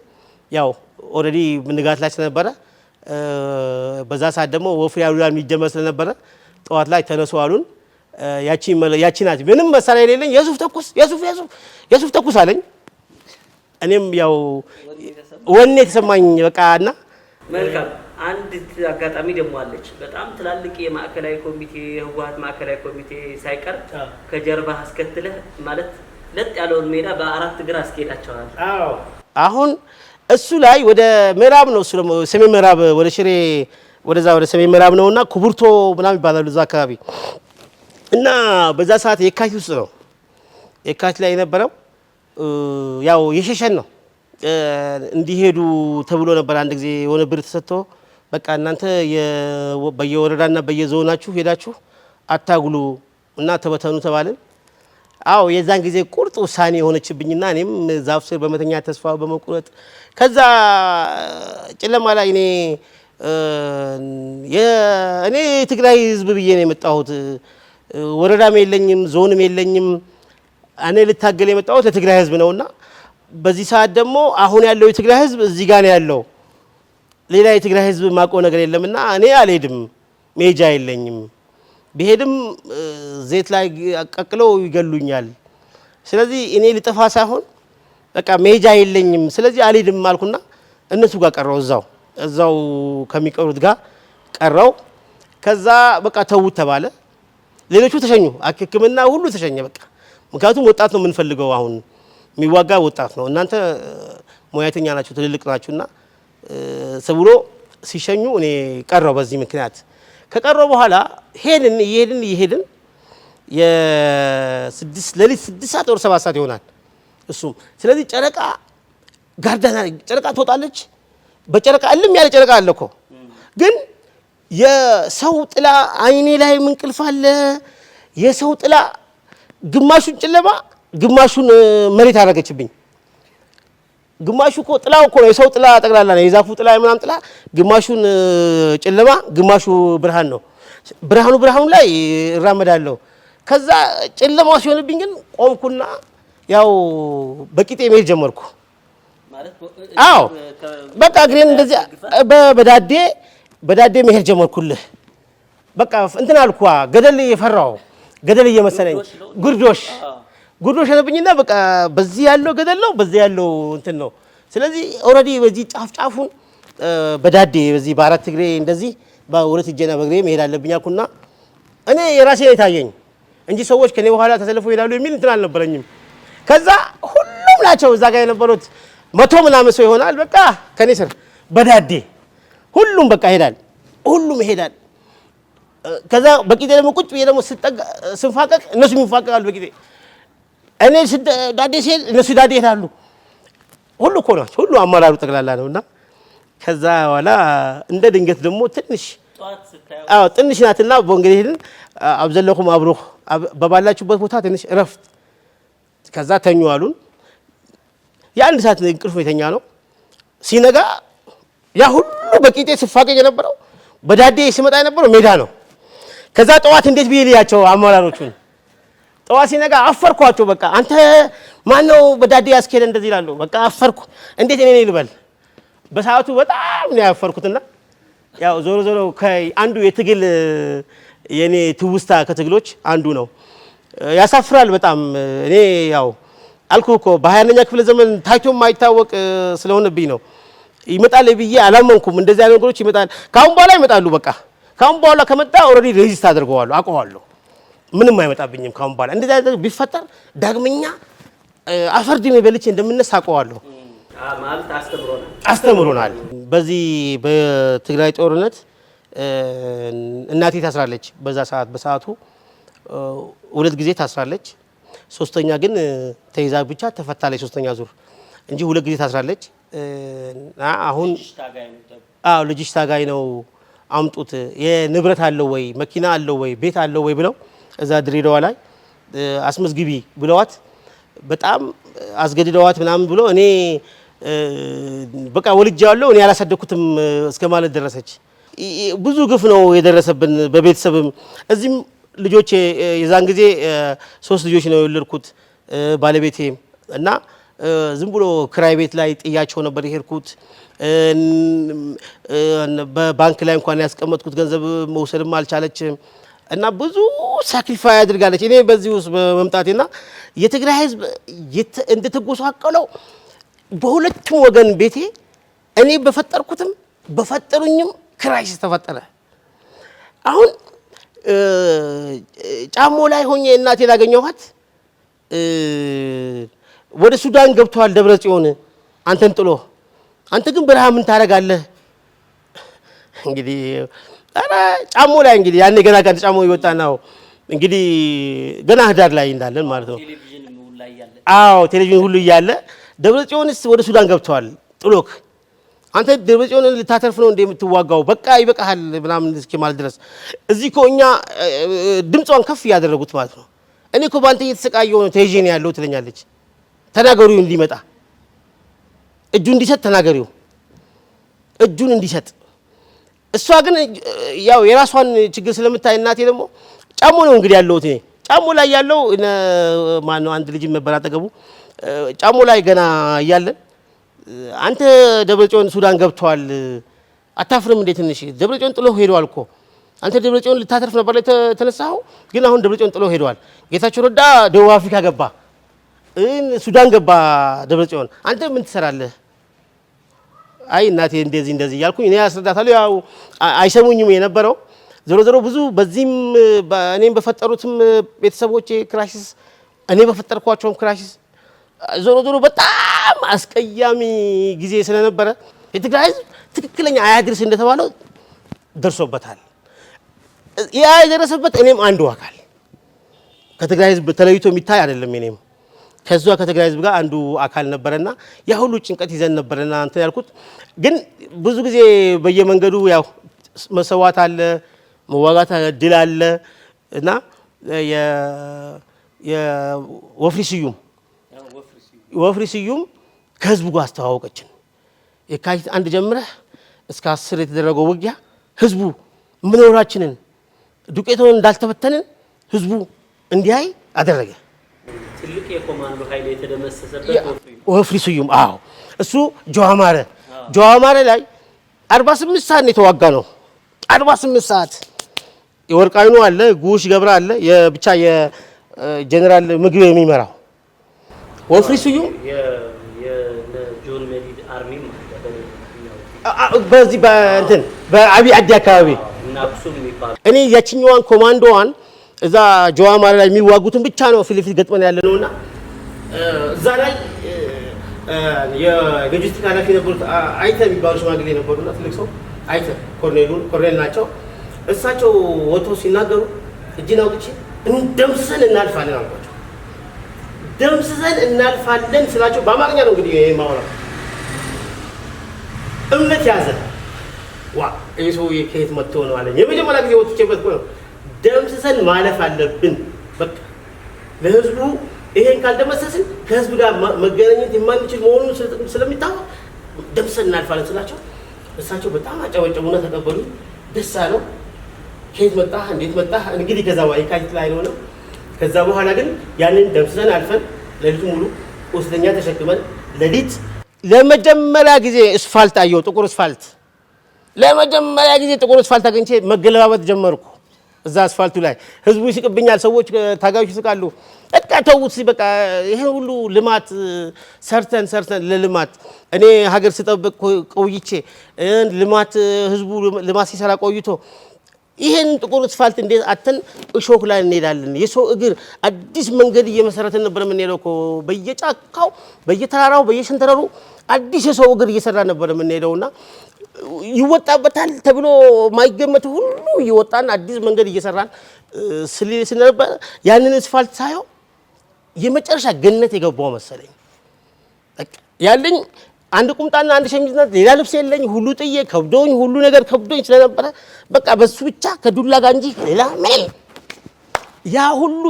ያው ኦልሬዲ ንጋት ላይ ስለነበረ በዛ ሰዓት ደግሞ ወፍሪ ያሉላ የሚጀመር ስለነበረ ጠዋት ላይ ተነሱ አሉን። ያቺ ናት ምንም መሳሪያ የሌለኝ የሱፍ ተኩስ አለኝ። እኔም ያው ወኔ የተሰማኝ በቃና መልካም አንድ አጋጣሚ ደግሞ አለች። በጣም ትላልቅ የማዕከላዊ ኮሚቴ የህወሓት ማዕከላዊ ኮሚቴ ሳይቀር ከጀርባ አስከትለህ ማለት ለጥ ያለውን ሜዳ በ4 እግር አስኬዳቸዋል። አሁን እሱ ላይ ወደ ምዕራብ ነው እሱ ደግሞ ሰሜን ምዕራብ ወደ ሽሬ ወደዛ ወደ ሰሜን ምዕራብ ነውና ኩቡርቶ ምናምን ይባላል እዛ አካባቢ እና በዛ ሰዓት የካቲት ውስጥ ነው። የካቲት ላይ የነበረው ያው የሸሸን ነው እንዲሄዱ ተብሎ ነበር። አንድ ጊዜ የሆነ ብር ተሰጥቶ በቃ እናንተ በየወረዳና በየዞናችሁ ሄዳችሁ አታጉሉ እና ተበተኑ ተባልን። አዎ የዛን ጊዜ ቁርጥ ውሳኔ የሆነችብኝና እኔም ዛፍ ስር በመተኛ ተስፋ በመቁረጥ ከዛ ጨለማ ላይ እኔ ትግራይ ህዝብ ብዬ ነው የመጣሁት። ወረዳም የለኝም ዞንም የለኝም። እኔ ልታገል የመጣሁት ለትግራይ ህዝብ ነውና በዚህ ሰዓት ደግሞ አሁን ያለው የትግራይ ህዝብ እዚህ ጋር ነው ያለው። ሌላ የትግራይ ህዝብ ማቆ ነገር የለምና እኔ አልሄድም ሜጃ የለኝም ቢሄድም ዘይት ላይ አቀቅለው ይገሉኛል ስለዚህ እኔ ልጠፋ ሳይሆን በቃ ሜጃ የለኝም ስለዚህ አልሄድም አልኩና እነሱ ጋር ቀረው እዛው ከሚቀሩት ጋር ቀረው ከዛ በቃ ተውት ተባለ ሌሎቹ ተሸኙ አክክምና ሁሉ ተሸኘ በቃ ምክንያቱም ወጣት ነው የምንፈልገው አሁን የሚዋጋ ወጣት ነው እናንተ ሙያተኛ ናችሁ ትልልቅ ናችሁና ሰብሮ ሲሸኙ እኔ ቀረው በዚህ ምክንያት ከቀረው በኋላ ይሄድን የ6 ለሊት 6 ሰዓት ወር 7 ሰዓት ይሆናል እሱም ስለዚህ ጨረቃ ጋርዳና ጨረቃ ትወጣለች በጨረቃ እልም ያለ ጨረቃ አለ እኮ ግን የሰው ጥላ አይኔ ላይ ምንቅልፍ አለ የሰው ጥላ ግማሹን ጨለማ ግማሹን መሬት አደረገችብኝ ግማሹ እኮ ጥላው እኮ ነው የሰው ጥላ ጠቅላላ ነው የዛፉ ጥላ ምናምን ጥላ ግማሹን ጨለማ ግማሹ ብርሃን ነው ብርሃኑ ላይ እራመዳለሁ ከዛ ጨለማው ሲሆንብኝ ግን ቆምኩና ያው በቂጤ መሄድ ጀመርኩ ማለት አዎ በቃ ግሬን እንደዚህ በዳዴ መሄድ ጀመርኩልህ በቃ እንትን አልኳ ገደል የፈራው ገደል እየመሰለኝ ጉርዶሽ ሆነብኝና በቃ በዚህ ያለው ገደል ነው በዚህ ያለው እንትን ነው ስለዚህ ኦሬዲ በዚህ ጫፉን በዳዴ በዚህ በአራት እግሬ እንደዚህ በሁለት እጄና በእግሬ መሄድ አለብኝ አልኩና እኔ የራሴ ታየኝ እንጂ ሰዎች ከኔ በኋላ ተሰልፈው ይላሉ የሚል እንትን አልነበረኝም ከዛ ሁሉም ናቸው እዛ ጋር የነበሩት 100 ምናምን ሰው ይሆናል በቃ ከኔ ስር በዳዴ ሁሉም በቃ ይሄዳል ከዛ በቂጤ ደግሞ ቁጭ ብዬ ደግሞ ስንፋቀቅ እነሱ ይፋቀቃሉ በቂጤ እኔ ዳዴ ሲል እነሱ ዳዴ ይሄዳሉ ሁሉ እኮ ነው ሁሉ አማራሩ ጠቅላላ ነውና ከዛ በኋላ እንደ ድንገት ደግሞ ትንሽ ናትና በእንግዲህ አብዘለኩም አብሮ በባላችሁበት ቦታ ትንሽ እረፍት ከዛ ተኙ አሉን የአንድ ሰዓት እንቅልፍ የተኛ ነው ሲነጋ ያ ሁሉ በቂጤ ስፋቀቅ የነበረው በዳዴ ሲመጣ የነበረው ሜዳ ነው ከዛ ጠዋት እንዴት ቢልያቸው አማራሮቹን ጠዋት ሲነጋ አፈርኳቸው በቃ አንተ ማን ነው በዳዴ ያስከለ እንደዚህ ይላሉ በቃ አፈርኩ እንዴት እኔ ልበል በሰዓቱ በጣም ነው ያፈርኩትና ያው ዞሮ ከአንዱ የትግል የኔ ትውስታ ከትግሎች አንዱ ነው ያሳፍራል በጣም እኔ ያው አልኩ እኮ በ20ኛ ክፍለ ዘመን ታይቶ ማይታወቅ ስለሆነብኝ ነው ይመጣል ብዬ አላመንኩም እንደዚህ አይነት ነገሮች ይመጣል ካሁን በኋላ ይመጣሉ በቃ ካሁን በኋላ ከመጣ ኦሬዲ ሬጂስተር አድርገዋለሁ አውቀዋለሁ ምንም አይመጣብኝም ካሁን በኋላ እንደዚህ አይነት ቢፈጠር ዳግመኛ አፈርድሜ በልቼ እንደምነሳ አውቀዋለሁ ማለት አስተምሮናል በዚህ በትግራይ ጦርነት እናቴ ታስራለች በሰዓቱ 2 ጊዜ ታስራለች ሶስተኛ ግን ተይዛ ብቻ ተፈታለች ሶስተኛ ዙር እንጂ 2 ጊዜ ታስራለች አሁን ልጅሽ ታጋይ ነው አምጡት የንብረት አለው ወይ መኪና አለው ወይ ቤት አለው ወይ ብለው እዛ ድሬዳዋ ላይ አስመዝግቢ ብለዋት በጣም አስገድደዋት ምናምን ብሎ እኔ በቃ ወልጃለሁ እኔ ያላሳደኩትም እስከማለት ደረሰች ብዙ ግፍ ነው የደረሰብን በቤተሰብም እዚህም ልጆች የዛን ጊዜ 3 ልጆች ነው የወለድኩት ባለቤቴ እና ዝም ብሎ ክራይ ቤት ላይ ጥያቸው ነበር የሄድኩት በባንክ ላይ እንኳን ያስቀመጥኩት ገንዘብ መውሰድም አልቻለችም እና ብዙ ሳክሪፋይ አድርጋለች እኔ በዚህ ውስጥ በመምጣቴና የትግራይ ህዝብ እንድትጎሳቀለው በሁለቱም ወገን ቤቴ እኔ በፈጠርኩትም በፈጠሩኝም ክራይስ ተፈጠረ አሁን ጫሞ ላይ ሆኜ እናቴ ላገኘኋት ወደ ሱዳን ገብቷል ደብረ ጽዮን አንተን ጥሎ አንተ ግን በረሃ ምን ታረጋለህ እንግዲህ አረ ጫሞ ላይ እንግዲህ ያኔ ገና ጋር ጫሞ ይወጣናው እንግዲህ ገና ህዳር ላይ እንዳለን ማለት ነው ቴሌቪዥን ሁሉ እያለ ደብረ ጽዮንስ ወደ ሱዳን ገብቷል ጥሎክ አንተ ደብረ ጽዮንን ልታተርፍ ነው እንደምትዋጋው በቃ ይበቃሃል ምናምን እስኪማል ድረስ እዚህ እኮ እኛ ድምጿን ከፍ ያደረጉት ማለት ነው እኔ እኮ ባንተ እየተሰቃየው ነው ተይዤ ነው ያለው ትለኛለች ተናገሪው እንዲመጣ እጁን እንዲሰጥ ተናገሪው እጁን እንዲሰጥ እሷ ግን ያው የራሷን ችግር ስለምታይ እናቴ ደግሞ ጫሞ ነው እንግዲህ ያለው እኔ ጫሞ ላይ ያለው ማን ነው አንድ ልጅ መበራ አጠገቡ ጫሞ ላይ ገና እያለን አንተ ደብረ ጽዮን ሱዳን ገብቷል አታፍርም እንዴ ትንሽ ደብረጽዮን ጥሎ ሄዷል እኮ አንተ ደብረጽዮን ልታተርፍ ነበር የተነሳው ግን አሁን ደብረጽዮን ጥሎ ሄዷል ጌታቸው ረዳ ደቡብ አፍሪካ ገባ ሱዳን ገባ ደብረጽዮን አንተ ምን ትሰራለህ አይ እናቴ እንደዚህ ያልኩኝ እኔ አስረዳታለሁ ያው አይሰሙኝም የነበረው ዞሮ ብዙ በዚህም እኔም በፈጠሩትም ቤተሰቦቼ ክራይሲስ እኔ በፈጠርኳቸውም ክራይሲስ ዞሮ በጣም አስቀያሚ ጊዜ ስለነበረ የትግራይ ህዝብ ትክክለኛ አያድርስ እንደተባለው ደርሶበታል ያ የደረሰበት እኔም አንዱ አካል ከትግራይ ህዝብ ተለይቶ የሚታይ አይደለም እኔም ከዛ ከትግራይ ህዝብ ጋር አንዱ አካል ነበርና ያ ሁሉ ጭንቀት ይዘን ነበርና አንተ ያልኩት ግን ብዙ ጊዜ በየመንገዱ ያው መሰዋት አለ መዋጋት ድል አለ እና ወፍሪ ስዩም ከህዝቡ ጋር አስተዋወቀችን የካቲት አንድ ጀምረህ እስከ 10 የተደረገው ውጊያ ህዝቡ መኖራችንን ዱቄቱን እንዳልተበተንን ህዝቡ እንዲያይ አደረገ ትልቅ የኮማንዶ ኃይል የተደመሰሰበት ወፍሪ ስዩም አዎ እሱ ጆዋማረ ላይ 48 ሰዓት ነው የተዋጋ ነው 48 ሰዓት የወርቃይኑ አለ ጉሽ ገብራ አለ የብቻ የጀነራል ምግብ የሚመራው ወፍሪ ስዩም የጆን ሜዲድ አርሚ በዚህ በእንትን በአቢ አዲ አካባቢ እኔ ያቺኛዋን ኮማንዶዋን እዛ ጆዋማረ ላይ የሚዋጉትን ብቻ ነው ፊሊፊት ገጥመን ያለነውና እዛ ላይ የሎጂስቲክ ኃላፊ ነበሩት አይተ የሚባሉ ሽማግሌ ነበሩና ትልቅ ሰው አይተ ኮርኔል ናቸው እሳቸው ወጥቶ ሲናገሩ እጅን አውጥቼ እንደምስሰን እናልፋለን አልኳቸው ደምስሰን እናልፋለን ስላቸው በአማርኛ ነው እንግዲህ የማወራው እምነት ያዘ ዋ እሱ የከየት መጥቶ ነው አለኝ የመጀመሪያ ጊዜ ወጥቼበት ነው ደምስሰን ማለፍ አለብን በቃ ለህዝቡ ይሄን ካልደመሰስን ከህዝብ ጋር መገናኘት የማንችል መሆኑን ስለሚታወቅ ደምስሰን እናልፋለን ስላቸው እሳቸው በጣም አጨበጨቡና ተቀበሉ ደስ አለው ከየት መጣ እንዴት መጣ እንግዲህ ከዛ የካቲት ላይ ነው ከዛ በኋላ ግን ያንን ደምስሰን አልፈን ለሊቱ ሙሉ ቁስለኛ ተሸክመን ለሊት ለመጀመሪያ ጊዜ አስፋልት አየሁ ጥቁር አስፋልት ለመጀመሪያ ጊዜ ጥቁር አስፋልት አግኝቼ መገለባበት ጀመርኩ እዛ አስፋልቱ ላይ ህዝቡ ይስቅብኛል ሰዎች ታጋዮች ይስቃሉ በቃ ተውት በቃ ይሄ ሁሉ ልማት ሰርተን ለልማት እኔ ሀገር ስጠብቅ ቆይቼ ልማት ህዝቡ ልማት ሲሰራ ቆይቶ ይሄን ጥቁር አስፋልት እንዴት አተን እሾክ ላይ እንሄዳለን የሰው እግር አዲስ መንገድ እየመሰረተን ነበር የምንሄደው እኮ በየጫካው በየተራራው በየሸንተረሩ አዲስ የሰው እግር እየሰራ ነበር የምንሄደውና ይወጣበታል ተብሎ ማይገመት ሁሉ ይወጣን አዲስ መንገድ እየሰራን ስለነበር ያንን አስፋልት ሳይው የመጨረሻ ገነት የገባው መሰለኝ በቃ ያለኝ አንድ ቁምጣና አንድ ሸሚዝና ሌላ ልብስ የለኝ ሁሉ ጥዬ ከብዶኝ ሁሉ ነገር ከብዶኝ ስለነበረ በቃ በሱ ብቻ ከዱላ ጋር እንጂ ሌላ ምን ያ ሁሉ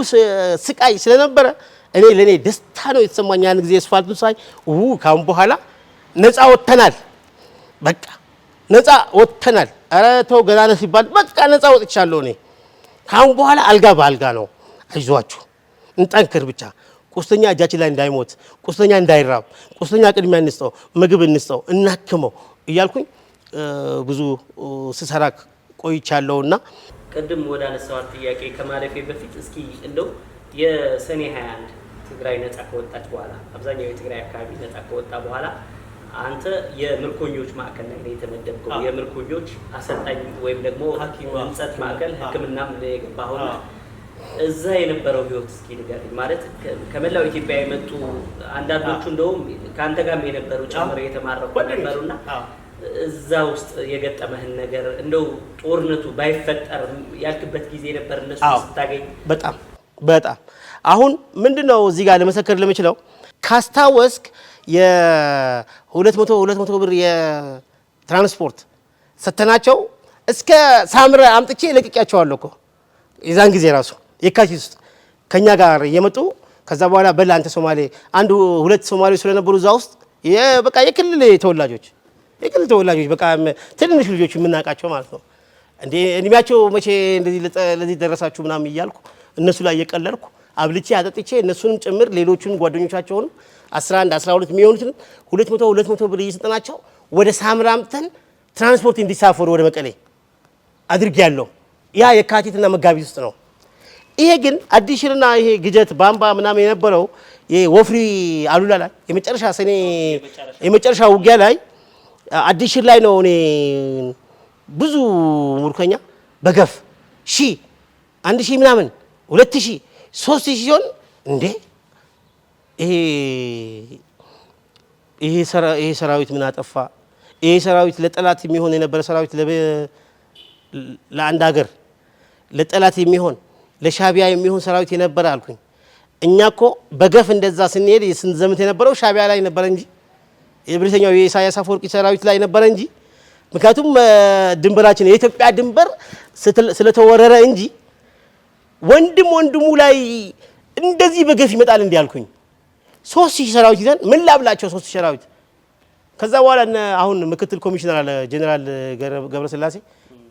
ስቃይ ስለነበረ እኔ ለኔ ደስታ ነው የተሰማኝ ያን ጊዜ አስፋልቱ ሳይ ካሁን በኋላ ነፃ ወጥተናል በቃ ነፃ ወጥተናል ኧረ ተው ገና ነው ሲባል በቃ ነፃ ወጥቻለሁ እኔ ካሁን በኋላ አልጋ በአልጋ ነው አይዟችሁ እንጠንክር ብቻ ቁስለኛ እጃችን ላይ እንዳይሞት ቁስለኛ እንዳይራብ ቁስለኛ ቅድሚያ እንስጠው ምግብ እንስጠው እናክመው እያልኩኝ ብዙ ስሰራ ቆይቻለሁና ቅድም ወደ አነሳው ጥያቄ ከማለፌ በፊት እስኪ እንደው የሰኔ 21 ትግራይ ነፃ ከወጣች በኋላ አብዛኛው የትግራይ አካባቢ ነፃ ከወጣ በኋላ አንተ የምርኮኞች ማዕከል ላይ የተመደብከው የምርኮኞች አሰልጣኝ ወይም ደግሞ ህንጸት ማዕከል ህክምናም የገባኸውና እዛ የነበረው ህይወት እስኪ ንገረኝ ማለት ከመላው ኢትዮጵያ የመጡ አንዳንዶቹ እንደውም ካንተ ጋርም የነበሩ ጨምሮ የተማረኩ ነበሩና እዛ ውስጥ የገጠመህን ነገር እንደው ጦርነቱ ባይፈጠር ያልክበት ጊዜ ነበር እነሱ ስታገኝ በጣም አሁን ምንድነው እዚህ ጋር ለመሰከር ለምችለው ካስታወስክ የ200 ብር የትራንስፖርት ሰተናቸው እስከ ሳምረ አምጥቼ ለቅቄያቸዋለሁ እኮ የዛን ጊዜ ራሱ የካቲት ውስጥ ከኛ ጋር የመጡ ከዛ በኋላ በላ አንተ ሶማሌ አንዱ ሁለት ሶማሌዎች ስለነበሩ እዛ ውስጥ በቃ የክልል ተወላጆች በቃ ትንንሽ ልጆች የምናውቃቸው ማለት ነው እንዴ እድሜያቸው መቼ እንደዚህ ለዚህ ደረሳችሁ ምናምን እያልኩ እነሱ ላይ የቀለልኩ አብልቼ አጠጥቼ እነሱንም ጭምር ሌሎቹን ጓደኞቻቸውንም 11 12 የሚሆኑትን 200 ብር እየሰጠናቸው ወደ ሳምራ አምጥተን ትራንስፖርት እንዲሳፈሩ ወደ መቀሌ አድርጌያለሁ። ያ የካቲትና መጋቢት ውስጥ ነው። ይሄ ግን አዲስ ሽርና ይሄ ግጀት ባምባ ምናምን የነበረው የወፍሪ አሉላ ላይ የመጨረሻ ሰኔ የመጨረሻ ውጊያ ላይ አዲስ ሽር ላይ ነው። እኔ ብዙ ሙርከኛ በገፍ 1000 ምናምን 2000 3000 ሲሆን እንዴ ይሄ ሰራዊት ምን አጠፋ? ይሄ ሰራዊት ለጠላት የሚሆን የነበረ ሰራዊት ለአንድ ሀገር ለጠላት የሚሆን ለሻቢያ የሚሆን ሰራዊት የነበረ አልኩኝ። እኛ እኮ በገፍ እንደዛ ስንሄድ ስንዘምት የነበረው ሻቢያ ላይ ነበረ እንጂ የብሪተኛው የኢሳያስ አፈወርቂ ሰራዊት ላይ ነበረ እንጂ ምክንያቱም ድንበራችን የኢትዮጵያ ድንበር ስለተወረረ እንጂ ወንድሙ ላይ እንደዚህ በገፍ ይመጣል እንዴ አልኩኝ። 3000 ሰራዊት ይዘን ምን ላብላቸው 3000 ሰራዊት። ከዛ በኋላ አሁን ምክትል ኮሚሽነር አለ ጀነራል ገብረስላሴ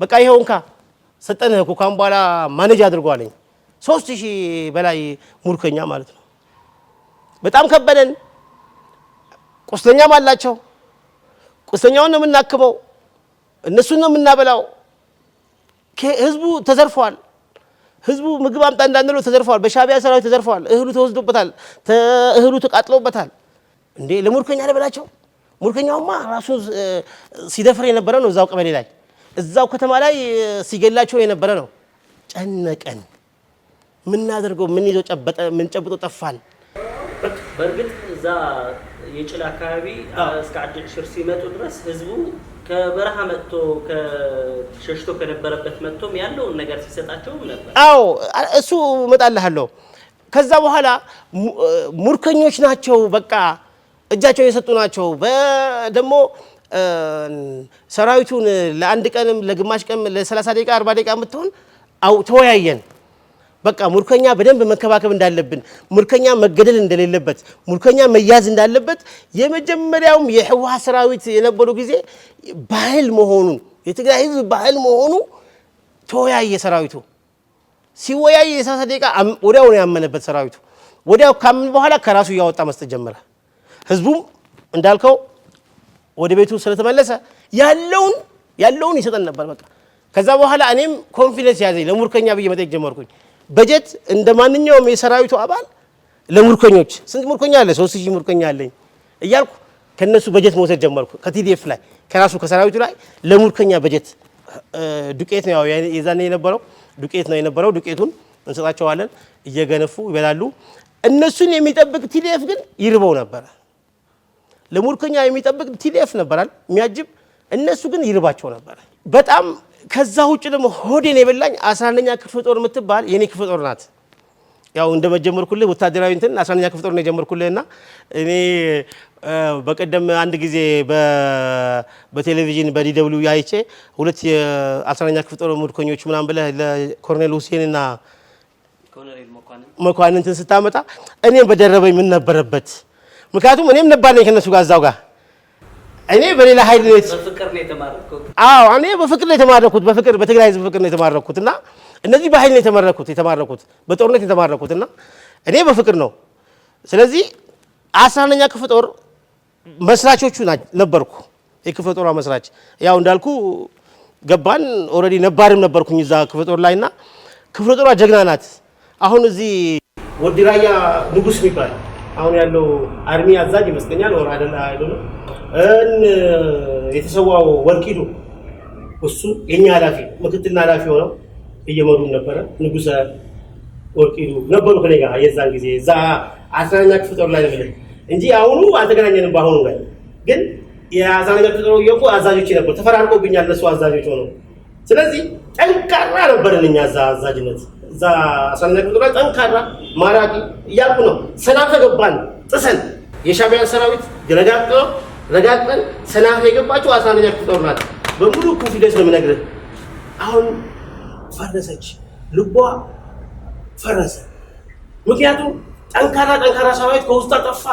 በቃ ይሄው እንካ ሰጠንህ እኮ ካሁን በኋላ ማኔጅ አድርጓለኝ 3000 በላይ ሙርከኛ ማለት ነው። በጣም ከበደን። ቁስለኛም አላቸው። ቁስለኛውን ነው የምናክመው፣ እነሱን ነው የምናበላው። ህዝቡ ተዘርፏል። ህዝቡ ምግብ አምጣ እንዳንለው ተዘርፏል። በሻቢያ ሰራዊት ተዘርፏል። እህሉ ተወስዶበታል። እህሉ ተቃጥሎበታል። እንዴ ለሙርከኛ ለበላቸው። ሙርከኛውማ ራሱ ሲደፍር የነበረ ነው። እዛው ቀበሌ ላይ እዛው ከተማ ላይ ሲገላቸው የነበረ ነው። ጨነቀን። ምናደርገው ምን ይዞ ጨበጠ ምን ጨብጦ ጠፋን። በእርግጥ እዛ የጭላ አካባቢ እስከ አዲስ ሽር ሲመጡ ድረስ ህዝቡ ከበረሃ መጥቶ ከሸሽቶ ከነበረበት መጥቶም ያለውን ነገር ሲሰጣቸው ነበር። አዎ እሱ እመጣልሃለሁ። ከዛ በኋላ ሙርከኞች ናቸው በቃ እጃቸው የሰጡ ናቸው። ደግሞ ሰራዊቱን ለአንድ ቀንም ለግማሽ ቀን ለ30 ደቂቃ 40 ደቂቃ የምትሆን ተወያየን። በቃ ሙርከኛ በደንብ መከባከብ እንዳለብን፣ ሙርከኛ መገደል እንደሌለበት፣ ሙርከኛ መያዝ እንዳለበት የመጀመሪያውም የህወሓት ሰራዊት የነበሩ ጊዜ ባህል መሆኑን የትግራይ ህዝብ ባህል መሆኑ ተወያየ። ሰራዊቱ ሲወያይ የ30 ደቂቃ ወዲያው ነው ያመነበት ሰራዊቱ። ወዲያው ካምን በኋላ ከራሱ እያወጣ መስጠት ጀመረ። ህዝቡም እንዳልከው ወደ ቤቱ ስለተመለሰ ያለውን ይሰጠን ነበር በቃ። ከዛ በኋላ እኔም ኮንፊደንስ ያዘኝ ለሙርከኛ ብዬ መጠየቅ ጀመርኩኝ። በጀት እንደማንኛውም የሰራዊቱ አባል ለሙርከኞች ስንት ሙርከኛ አለ 3000 ሙርከኛ አለኝ እያልኩ ከነሱ በጀት መውሰድ ጀመርኩ። ከቲዲኤፍ ላይ ከራሱ ከሰራዊቱ ላይ ለሙርከኛ በጀት ዱቄት ነው የዛኔ የነበረው ዱቄት ነው የነበረው። ዱቄቱን እንሰጣቸዋለን እየገነፉ ይበላሉ። እነሱን የሚጠብቅ ቲዲኤፍ ግን ይርበው ነበር። ለሙርከኛ የሚጠብቅ ቲዲኤፍ ነበራል የሚያጅብ፣ እነሱ ግን ይርባቸው ነበር በጣም። ከዛ ውጭ ደግሞ ሆዴን የበላኝ 11ኛ ክፍለ ጦር የምትባል የኔ ክፍለ ጦር ናት። ያው እንደመጀመርኩልህ ወታደራዊ እንትን 11ኛ ክፍለ ጦር ነው የጀመርኩልህና እኔ በቀደም አንድ ጊዜ በቴሌቪዥን በዲደብሊው ያይቼ ሁለት የ11ኛ ክፍለ ጦር ሙርከኞች ምናምን ብለህ ለኮሎኔል ሁሴንና ኮሎኔል መኳንንትን ስታመጣ እኔም በደረበኝ ምን ነበረበት? ምክንያቱም እኔም ነበር ነኝ ከነሱ ጋር እዛው ጋር እኔ በሌላ ኃይል ነው በፍቅር ነው የተማረኩት። አዎ እኔ በፍቅር ነው የተማረኩት። በትግራይ ህዝብ ፍቅር ነው የተማረኩትና እነዚህ በኃይል ነው የተማረኩት በጦርነት የተማረኩትና እኔ በፍቅር ነው። ስለዚህ 11ኛ ክፍለ ጦር መስራቾቹ ነበርኩ። የክፍለ ጦሯ መስራች ያው እንዳልኩ ገባን። ኦልሬዲ ነባርም ነበርኩኝ እዛ ክፍለ ጦር ላይና ክፍለ ጦሯ ጀግና ናት። አሁን እዚህ ወዲራያ ንጉስ የሚባል አሁን ያለው አርሚ አዛዥ ይመስለኛል ወር አይደለ አይደለም የተሰዋው ወርቂዱ እሱ የኛ ኃላፊ ምክትልና ኃላፊ ሆነው እየመሩ ነበረ። ንጉስ ወርቂዱ ነበሩ ከኔ ጋር የዛን ጊዜ እዛ 11ኛ ክፍለ ጦር ላይ ነበር እንጂ አሁኑ አልተገናኘንም። በአሁኑ ጋር ግን የ11ኛ ክፍለ ጦር የቆ አዛዦች ነበሩ። ተፈራርቆብኛል እነሱ አዛዦች ሆነው። ስለዚህ ጠንካራ ነበርን እኛ እዛ አዛዥነት እዛ 11ኛ ክፍለ ጦር ላይ ጠንካራ ማራኪ እያልኩ ነው። ሰላም ተገባን ጥሰን የሻቢያን ሰራዊት ረጋግጠን ሰላም የገባቸው 11ኛ ክፍለ ጦር ናት። በሙሉ ኮንፊደንስ ነው የምነግርህ። አሁን ፈረሰች፣ ልቧ ፈረሰ። ምክንያቱም ጠንካራ ሰራዊት ከውስጧ ጠፋ።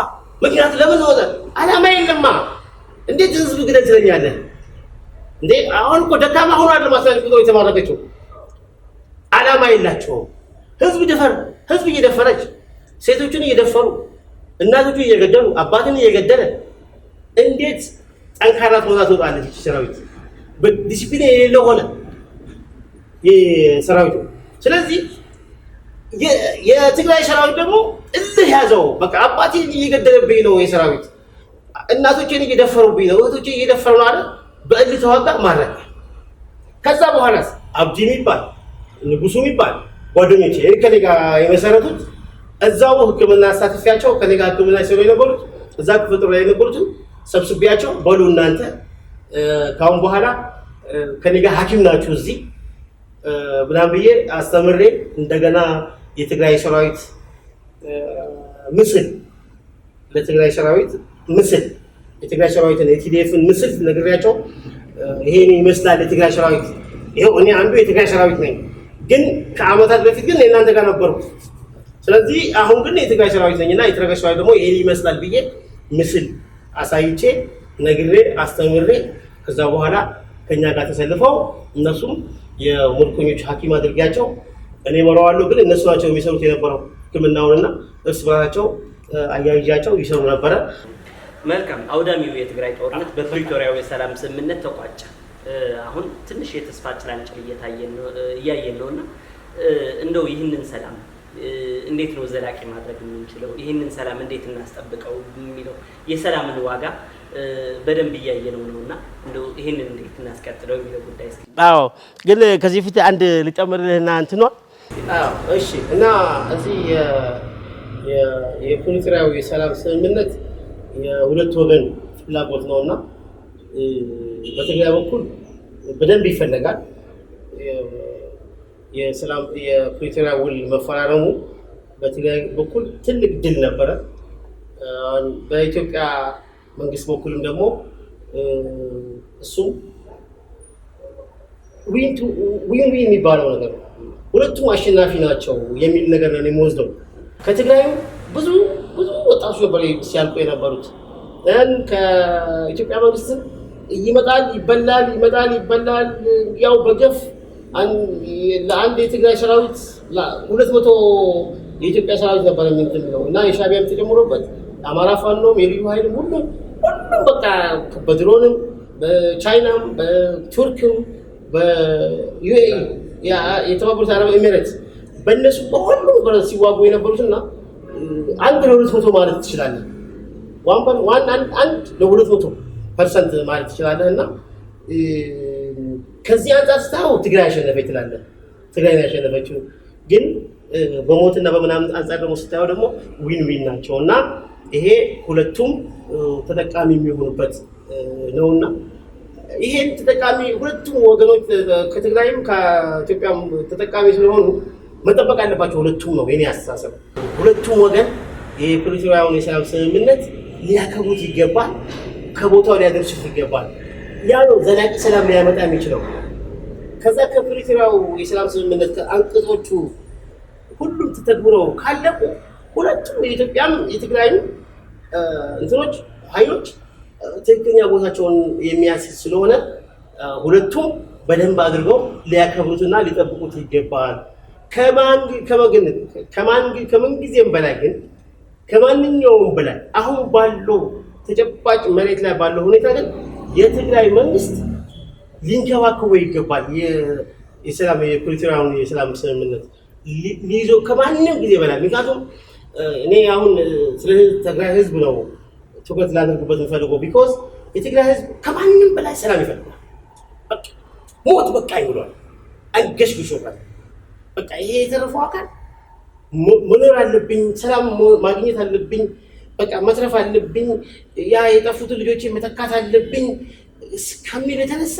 ምክንያቱም ለምን ሆነ? አላማ የለማ። እንዴት ህዝብ ግደል ትለኛለህ እንዴ? አሁን እኮ ደካማ ሆኖ አይደለም 11ኛ ክፍለ ጦር የተማረከችው። አላማ የላቸውም። ህዝብ እየደፈረች ሴቶችን እየደፈሩ እናቶቹ እየገደሉ አባትን እየገደለ እንዴት ጠንካራ ሆና ትወጣለች ሰራዊት? በዲሲፕሊን የሌለው ሆነ የሰራዊቱ። ስለዚህ የትግራይ ሰራዊት ደግሞ እልህ ያዘው። በቃ አባቴን እየገደለብኝ ነው የሰራዊት እናቶቼን እየደፈሩብኝ ነው እህቶቼን እየደፈሩ ነው አለ። በእልህ ተዋጋ ማረክ። ከዛ በኋላ አብዲ የሚባል ንጉሱ የሚባል ጓደኞቼ ከኔ ጋር የመሰረቱት እዛው ሕክምና አሳትፊያቸው ከኔ ጋር ሕክምና ሲሰሩ የነበሩት እዛ ክፍል ላይ የነበሩትን ሰብስቤያቸው በሉ እናንተ ካሁን በኋላ ከኔ ጋር ሐኪም ናችሁ እዚህ ምናምን ብዬ አስተምሬ እንደገና የትግራይ ሰራዊት ምስል ለትግራይ ሰራዊት ምስል የትግራይ ሰራዊትን የቲዲኤፍን ምስል ነግሬያቸው ይሄን ይመስላል የትግራይ ሰራዊት። ይሄው እኔ አንዱ የትግራይ ሰራዊት ነኝ፣ ግን ከአመታት በፊት ግን እናንተ ጋር ነበርኩ። ስለዚህ አሁን ግን የትግራይ ሰራዊት ነኝና የትግራይ ሰራዊት ደግሞ ይሄን ይመስላል ብዬ ምስል አሳይቼ ነግሬ አስተምሬ ከዛ በኋላ ከኛ ጋር ተሰልፈው እነሱም የሙልኮኞች ሐኪም አድርጊያቸው እኔ መራዋለሁ፣ ግን እነሱ ናቸው የሚሰሩት የነበረው ሕክምናውንና እርስ በራሳቸው አያይዣቸው ይሰሩ ነበረ። መልካም። አውዳሚው የትግራይ ጦርነት በፕሪቶሪያው የሰላም ስምምነት ተቋጨ። አሁን ትንሽ የተስፋ ጭላንጭል እያየን ነውና እንደው ይህንን ሰላም እንዴት ነው ዘላቂ ማድረግ የምንችለው? ይህንን ሰላም እንዴት እናስጠብቀው የሚለው የሰላምን ዋጋ በደንብ እያየነው ነውና እንደው ይህንን እንዴት እናስቀጥለው የሚለው ጉዳይ እስኪ። አዎ፣ ግን ከዚህ ፊት አንድ ልጨምርልህና እንትኗ እሺ። እና እዚህ የፕሪቶሪያው የሰላም ስምምነት የሁለት ወገን ፍላጎት ነውና በትግራይ በኩል በደንብ ይፈለጋል። የሰላም የፕሪቶሪያ ውል መፈራረሙ በትግራይ በኩል ትልቅ ድል ነበረ። በኢትዮጵያ መንግስት በኩልም ደግሞ እሱም ዊን የሚባለው ነገር ነው። ሁለቱም አሸናፊ ናቸው የሚል ነገር ነው የሚወስደው። ከትግራዩ ብዙ ወጣቶች ነበር ሲያልቁ የነበሩት። ከኢትዮጵያ መንግስት ይመጣል ይበላል ያው በገፍ ለአንድ የትግራይ ሰራዊት 200 የኢትዮጵያ ሰራዊት ነበር የሚለው እና የሻዕቢያም ተጨምሮበት አማራ ፋኖም የልዩ ኃይልም ሁሉም በቃ በድሮንም በቻይናም በቱርክም በዩኤኢ የተባበሩት አረብ ኤሚሬት በእነሱ በሁሉም ሲዋጉ የነበሩትና አንድ ለ200 ማለት ትችላለህ። አንድ ለ200% ማለት ትችላለህ። እና ከዚህ አንጻር ስታየው ትግራይ አሸነፈች ትላለህ። ትግራይ ነው ያሸነፈችው። ግን በሞትና በምናምን አንጻር ደግሞ ስታየው ደግሞ ዊን ናቸው እና ይሄ ሁለቱም ተጠቃሚ የሚሆኑበት ነውና ይሄን ተጠቃሚ ሁለቱም ወገኖች ከትግራይም ከኢትዮጵያም ተጠቃሚ ስለሆኑ መጠበቅ አለባቸው። ሁለቱም ነው የኔ አስተሳሰብ። ሁለቱም ወገን የፕሪቶሪያውን የሰላም ስምምነት ሊያከብሩት ይገባል፣ ከቦታው ሊያደርሱት ይገባል። ያ ነው ዘላቂ ሰላም ሊያመጣ የሚችለው። ከዛ ከፕሪቶሪያው የሰላም ስምምነት አንቀጾቹ ሁሉም ተተግብረው ካለቁ ሁለቱም የኢትዮጵያም የትግራይም እንትኖች ኃይሎች ትክክለኛ ቦታቸውን የሚያስይዝ ስለሆነ ሁለቱም በደንብ አድርገው ሊያከብሩትና ሊጠብቁት ይገባል። ከምን ጊዜም በላይ ግን ከማንኛውም በላይ አሁን ባለው ተጨባጭ መሬት ላይ ባለው ሁኔታ ግን የትግራይ መንግስት ሊንከባከበው ይገባል። የሰላም የፕሪቶሪያውን የሰላም ስምምነት ሊይዘው ከማንም ጊዜ በላይ። ምክንያቱም እኔ አሁን ስለ ትግራይ ህዝብ ነው ትኩረት ላደርግበት የምፈልገው። ቢኮዝ የትግራይ ህዝብ ከማንም በላይ ሰላም ይፈልጋል። በቃ ሞት በቃኝ ብሏል፣ አንገሽግሾታል። በቃ ይሄ የተረፈው አካል መኖር አለብኝ፣ ሰላም ማግኘት አለብኝ፣ በቃ መትረፍ አለብኝ፣ ያ የጠፉትን ልጆች መተካት አለብኝ ከሚል የተነሳ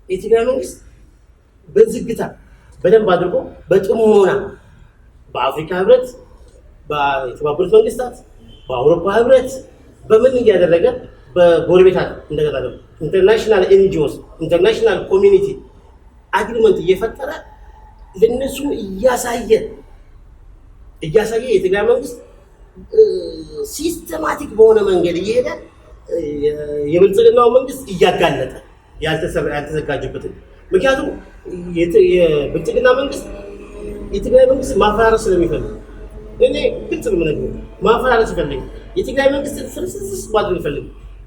የትግራይ መንግስት በዝግታ በደንብ አድርጎ በጥሞና በአፍሪካ ህብረት፣ በተባበሩት መንግስታት፣ በአውሮፓ ህብረት በምን እያደረገ በጎረቤታት እንደገና ደግሞ ኢንተርናሽናል ኤንጂኦስ ኢንተርናሽናል ኮሚኒቲ አግሪመንት እየፈጠረ ለነሱ እያሳየ የትግራይ መንግስት ሲስተማቲክ በሆነ መንገድ እየሄደ የብልጽግናው መንግስት እያጋለጠ ያልተዘጋጀበትን። ምክንያቱም የብልጽግና መንግስት የትግራይ መንግስት ማፈራረስ ስለሚፈልግ እኔ ግልጽ ነው የምነግርህ፣ ማፈራረስ ይፈልግ። የትግራይ መንግስት ፍርስርስ ማድረግ ይፈልግ።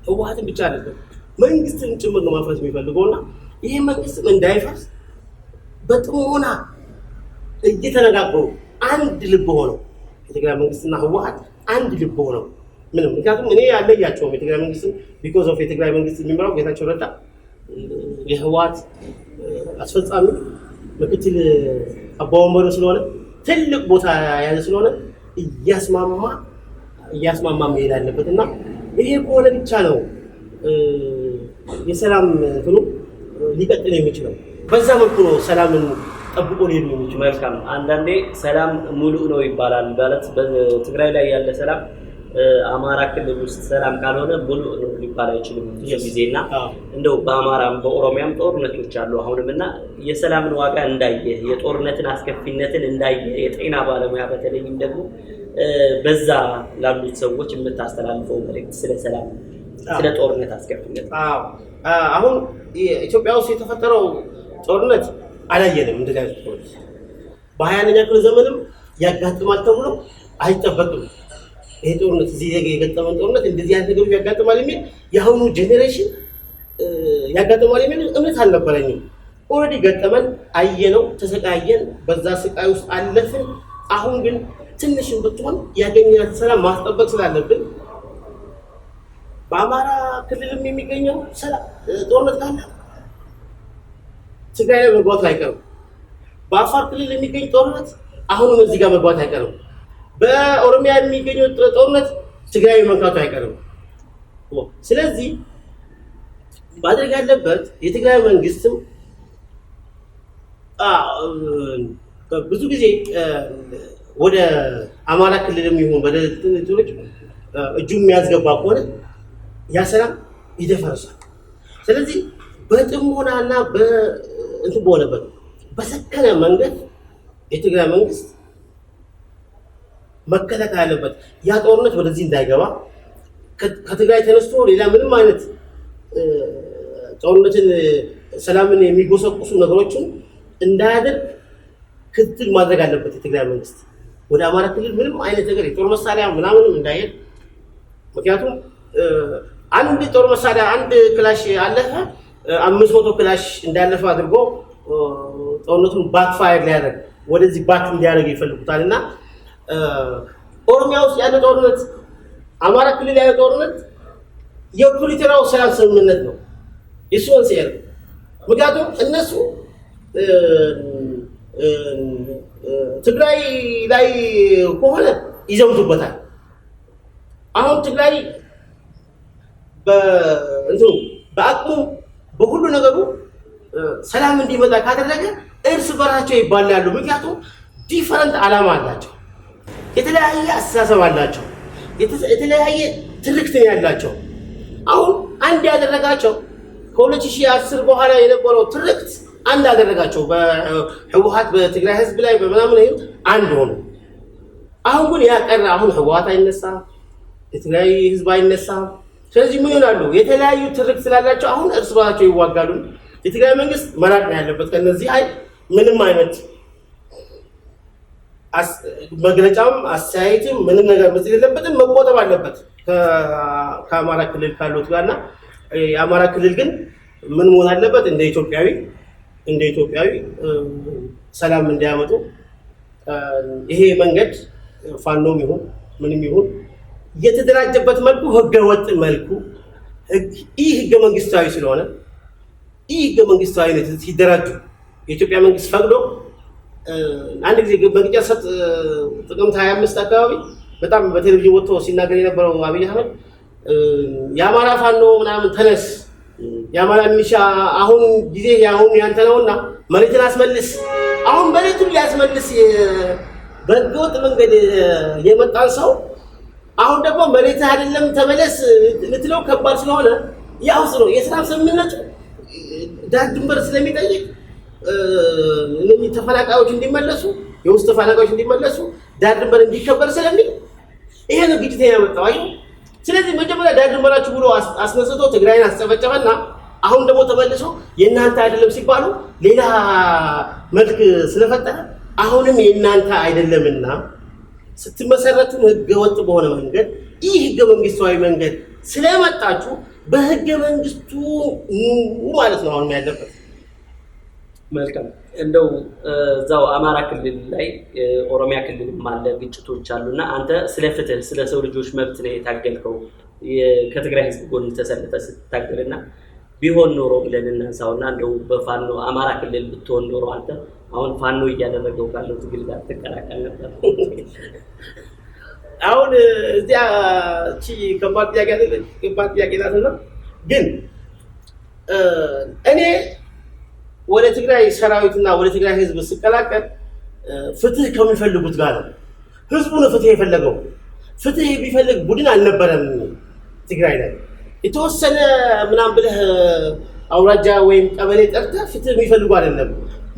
ህወሓትን ብቻ አይደለም መንግስትን ጭምር ነው ማፍረስ የሚፈልገውና ይሄ መንግስት እንዳይፈርስ በጥሞና እየተነጋገሩ አንድ ልብ ሆነው የትግራይ መንግስትና ህወሓት አንድ ልብ ሆነው ምንም ምክንያቱም እኔ ያለያቸውም የትግራይ መንግስትን ቢኮዝ ኦፍ የትግራይ መንግስት የሚመራው ጌታቸው ረዳ የህወሓት አስፈጻሚ ምክትል አባወንበሩ ስለሆነ ትልቅ ቦታ ያለ ስለሆነ እያስማማ መሄድ አለበትና ይሄ ከሆነ ብቻ ነው የሰላም እንትኑ ሊቀጥል የሚችለው። በዛ መልኩ ነው ሰላምን ጠብቆ ሊሄድ የሚችለው። መልካም። አንዳንዴ ሰላም ሙሉ ነው ይባላል። ማለት በትግራይ ላይ ያለ ሰላም አማራ ክልል ውስጥ ሰላም ካልሆነ ሙሉ ነው ሊባል አይችልም ጊዜና እንደው በአማራም በኦሮሚያም ጦርነቶች አሉ አሁንምና የሰላምን ዋጋ እንዳየ የጦርነትን አስከፊነትን እንዳየ የጤና ባለሙያ በተለይም ደግሞ በዛ ላሉት ሰዎች የምታስተላልፈው መልእክት ስለ ሰላም ስለ ጦርነት አስከፊነት አሁን ኢትዮጵያ ውስጥ የተፈጠረው ጦርነት አላየንም። እንደዚህ አይነት ጦርነት በ20ኛ ክፍለ ዘመንም ያጋጥማል ተብሎ አይጠበቅም። ይሄ ጦርነት እዚህ የገጠመን ጦርነት እንደዚህ አይነት ነገሮች ያጋጥማል የሚል የአሁኑ ጄኔሬሽን ያጋጥማል የሚል እምነት አልነበረኝም። ኦልሬዲ ገጠመን፣ አየነው፣ ተሰቃየን፣ በዛ ስቃይ ውስጥ አለፍን። አሁን ግን ትንሽም ብትሆን ያገኘናት ሰላም ማስጠበቅ ስላለብን በአማራ ክልልም የሚገኘው ሰላም ጦርነት ካለ ትግራይ ላይ መግባቱ አይቀርም። በአፋር ክልል የሚገኝ ጦርነት አሁንም እዚህ ጋር መግባቱ አይቀርም። በኦሮሚያ የሚገኘው ጦርነት ትግራይ መንካቱ አይቀርም። ስለዚህ ማድረግ ያለበት የትግራይ መንግስትም ብዙ ጊዜ ወደ አማራ ክልልም ይሁን ወደ ትውልድ እጁ የሚያስገባ ከሆነ ያ ሰላም ይደፈርሳል። ስለዚህ በጥሞናና በእንትን በሆነበት በሰከነ መንገድ የትግራይ መንግስት መከላከል አለበት። ያ ጦርነት ወደዚህ እንዳይገባ ከትግራይ ተነስቶ ሌላ ምንም አይነት ጦርነትን ሰላምን የሚጎሰቁሱ ነገሮችን እንዳያደርግ ክትትል ማድረግ አለበት የትግራይ መንግስት። ወደ አማራ ክልል ምንም አይነት ነገር የጦር መሳሪያ ምናምንም እንዳይሄድ። ምክንያቱም አንድ ጦር መሳሪያ አንድ ክላሽ አለፈ 500 ክላሽ እንዳለፈ አድርጎ ጦርነቱን ባክፋየር ሊያደርግ ወደዚህ ባክ እንዲያደርግ ይፈልጉታል። እና ኦሮሚያ ውስጥ ያለ ጦርነት፣ አማራ ክልል ያለ ጦርነት የፕሪቶሪያው ሰላም ስምምነት ነው የሱ መንስኤ ነው። ምክንያቱም እነሱ ትግራይ ላይ ከሆነ ይዘምቱበታል። አሁን ትግራይ በአቅሙ በሁሉ ነገሩ ሰላም እንዲመጣ ካደረገ እርስ በራቸው ይባላሉ። ምክንያቱም ዲፈረንት ዓላማ አላቸው፣ የተለያየ አስተሳሰብ አላቸው፣ የተለያየ ትርክት ያላቸው። አሁን አንድ ያደረጋቸው ከ2010 በኋላ የነበረው ትርክት አንድ ያደረጋቸው በህወሓት በትግራይ ህዝብ ላይ በምናምን አንድ ሆኑ። አሁን ግን ያቀረ አሁን ህወሓት አይነሳም፣ የትግራይ ህዝብ አይነሳም። ስለዚህ ምን ይሆናሉ? የተለያዩ ትርክት ስላላቸው አሁን እርስ በርሳቸው ይዋጋሉ። የትግራይ መንግስት መራቅ ነው ያለበት ከነዚህ ምንም አይነት መግለጫም አስተያየትም ምንም ነገር መስጠት የለበትም፣ መቆጠብ አለበት ከአማራ ክልል ካሉት ጋርና የአማራ ክልል ግን ምን መሆን አለበት? እንደ ኢትዮጵያዊ ሰላም እንዲያመጡ ይሄ መንገድ ፋኖም ይሁን ምንም ይሁን የተደራጀበት መልኩ ህገወጥ መልኩ ይህ ህገ መንግስታዊ ስለሆነ ይህ ህገ መንግስታዊ ሲደራጁ የኢትዮጵያ መንግስት ፈቅዶ አንድ ጊዜ መግለጫ ሰጥ ጥቅምት 25 አካባቢ በጣም በቴሌቪዥን ወጥቶ ሲናገር የነበረው አብይ አህመድ የአማራ ፋኖ ምናምን ተነስ፣ የአማራ ሚሊሻ አሁን ጊዜ ያሁን ያንተ ነውና መሬትን አስመልስ። አሁን መሬቱን ሊያስመልስ በህገወጥ መንገድ የመጣን ሰው አሁን ደግሞ መሬት አይደለም ተመለስ ልትለው ከባድ ስለሆነ ያው የሰላም ስምምነቱ ዳር ድንበር ስለሚጠይቅ እነዚህ ተፈናቃዮች እንዲመለሱ የውስጥ ተፈናቃዮች እንዲመለሱ ዳር ድንበር እንዲከበር ስለሚል ይሄ ነው ግጭት ያመጣው። አይ ስለዚህ መጀመሪያ ዳር ድንበራችሁ ብሎ አስነስቶ ትግራይን አስጨበጨበና አሁን ደግሞ ተመልሶ የእናንተ አይደለም ሲባሉ ሌላ መልክ ስለፈጠረ አሁንም የእናንተ አይደለምና ስትመሰረቱ ህገ ወጥ በሆነ መንገድ ይህ ህገ መንግስታዊ መንገድ ስለመጣችሁ በህገ መንግስቱ ማለት ነው አሁን ያለበት። መልካም እንደው እዛው አማራ ክልል ላይ ኦሮሚያ ክልልም አለ ግጭቶች አሉና አንተ ስለ ፍትህ ስለ ሰው ልጆች መብት ነው የታገልከው ከትግራይ ህዝብ ጎን ተሰልፈህ ስትታገልና ቢሆን ኖሮ ብለን እናንሳውና እንደው በፋኖ አማራ ክልል ብትሆን ኖሮ አንተ አሁን ፋኖ እያደረገው ካለው ትግል ጋር ትቀላቀል ነበር? አሁን እዚያ እቺ ከባድ ጥያቄ ናትና ግን እኔ ወደ ትግራይ ሰራዊትና ወደ ትግራይ ህዝብ ስቀላቀል ፍትህ ከሚፈልጉት ጋር ነው። ህዝቡ ነው ፍትህ የፈለገው። ፍትህ የሚፈልግ ቡድን አልነበረም ትግራይ ላይ። የተወሰነ ምናምን ብለህ አውራጃ ወይም ቀበሌ ጠርተህ ፍትህ የሚፈልጉ አይደለም።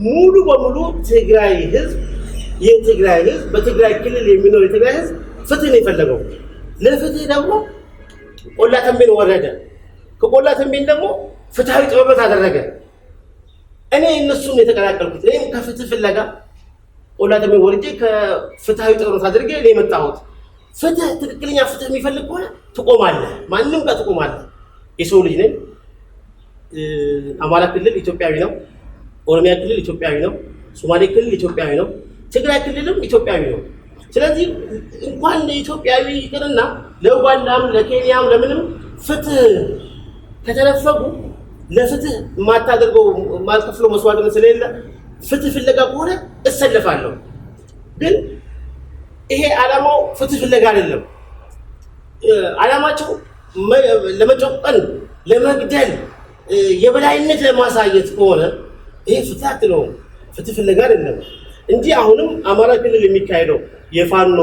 ሙሉ በሙሉ ትግራይ ህዝብ የትግራይ ህዝብ በትግራይ ክልል የሚኖር የትግራይ ህዝብ ፍትህ ነው የፈለገው። ለፍትህ ደግሞ ቆላ ተንቤን ወረደ። ከቆላ ተንቤን ደግሞ ፍትሃዊ ጦርነት አደረገ። እኔ እነሱን የተቀላቀልኩት እኔም ከፍትህ ፍለጋ ቆላ ተንቤን ወርጄ ከፍትሃዊ ጦርነት አድርጌ እኔ የመጣሁት። ፍትህ ትክክለኛ ፍትህ የሚፈልግ ከሆነ ትቆማለህ፣ ማንም ጋር ትቆማለህ። የሰው ልጅ ነኝ። አማራ ክልል ኢትዮጵያዊ ነው፣ ኦሮሚያ ክልል ኢትዮጵያዊ ነው፣ ሶማሌ ክልል ኢትዮጵያዊ ነው፣ ትግራይ ክልልም ኢትዮጵያዊ ነው። ስለዚህ እንኳን ለኢትዮጵያዊ ይቅርና ለኡጋንዳም ለኬንያም ለምንም ፍትህ ከተነፈጉ ለፍትህ የማታደርገው ማልከፍለው መስዋዕትነት ስለሌለ ፍትህ ፍለጋ ከሆነ እሰለፋለሁ። ግን ይሄ ዓላማው ፍትህ ፍለጋ አይደለም። ዓላማቸው ለመጨቆን፣ ለመግደል፣ የበላይነት ለማሳየት ከሆነ ይሄ ፍትህ አትለውም። ፍትህ ፍለጋ አይደለም እንጂ አሁንም አማራ ክልል የሚካሄደው የፋኖ